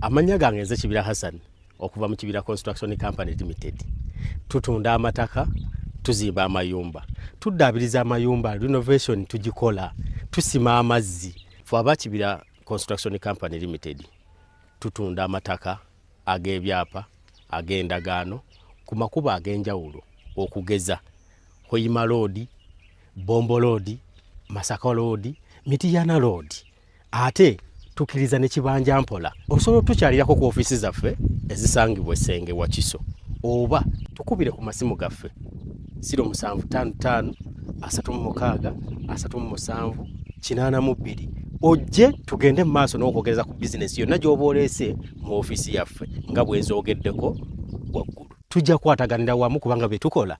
Speaker 3: Amanya gange nze Kibira Hassan okuva mu Kibira Construction Company Limited. Tutunda amataka, tuzimba amayumba. Tuddaabiriza amayumba, renovation tugikola, tusima amazzi. Fwe aba Kibira Construction Company Limited. Tutunda amataka, ag'ebyapa, ag'endagaano, ku makubo ag'enjawulo okugeza Hoima Road, Bombo Road, Masaka Road, Mityana Road. Ate tukiriza ne Kibanja Mpola. Osobola tukyalirako ku office zaffe ezisangibwa Ssenge wa Kiso. Oba tukubire ku masimu gaffe 0755 36 37 82. Ojje tugende mu maaso n'okwogereza ku business yonna gy'oba oleese mu office yaffe nga bwe nzoogeddeko waggulu. Tujja kwataganira wamu kubanga bye tukola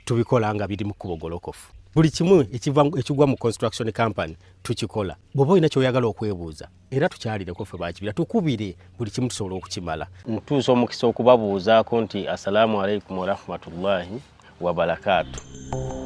Speaker 3: tubikola nga biri mu kubogolokofu. Buli kimu ekigwa mu construction company tukikola. Bw'oba olina ky'oyagala okwebuuza era tukyalireko ffe ba Kibira tukubire buli kimu tusobola okukimala. Ntuusa omukisa okubabuuzaako nti assalamu alaikum wa rahmatullahi wa barakatuh.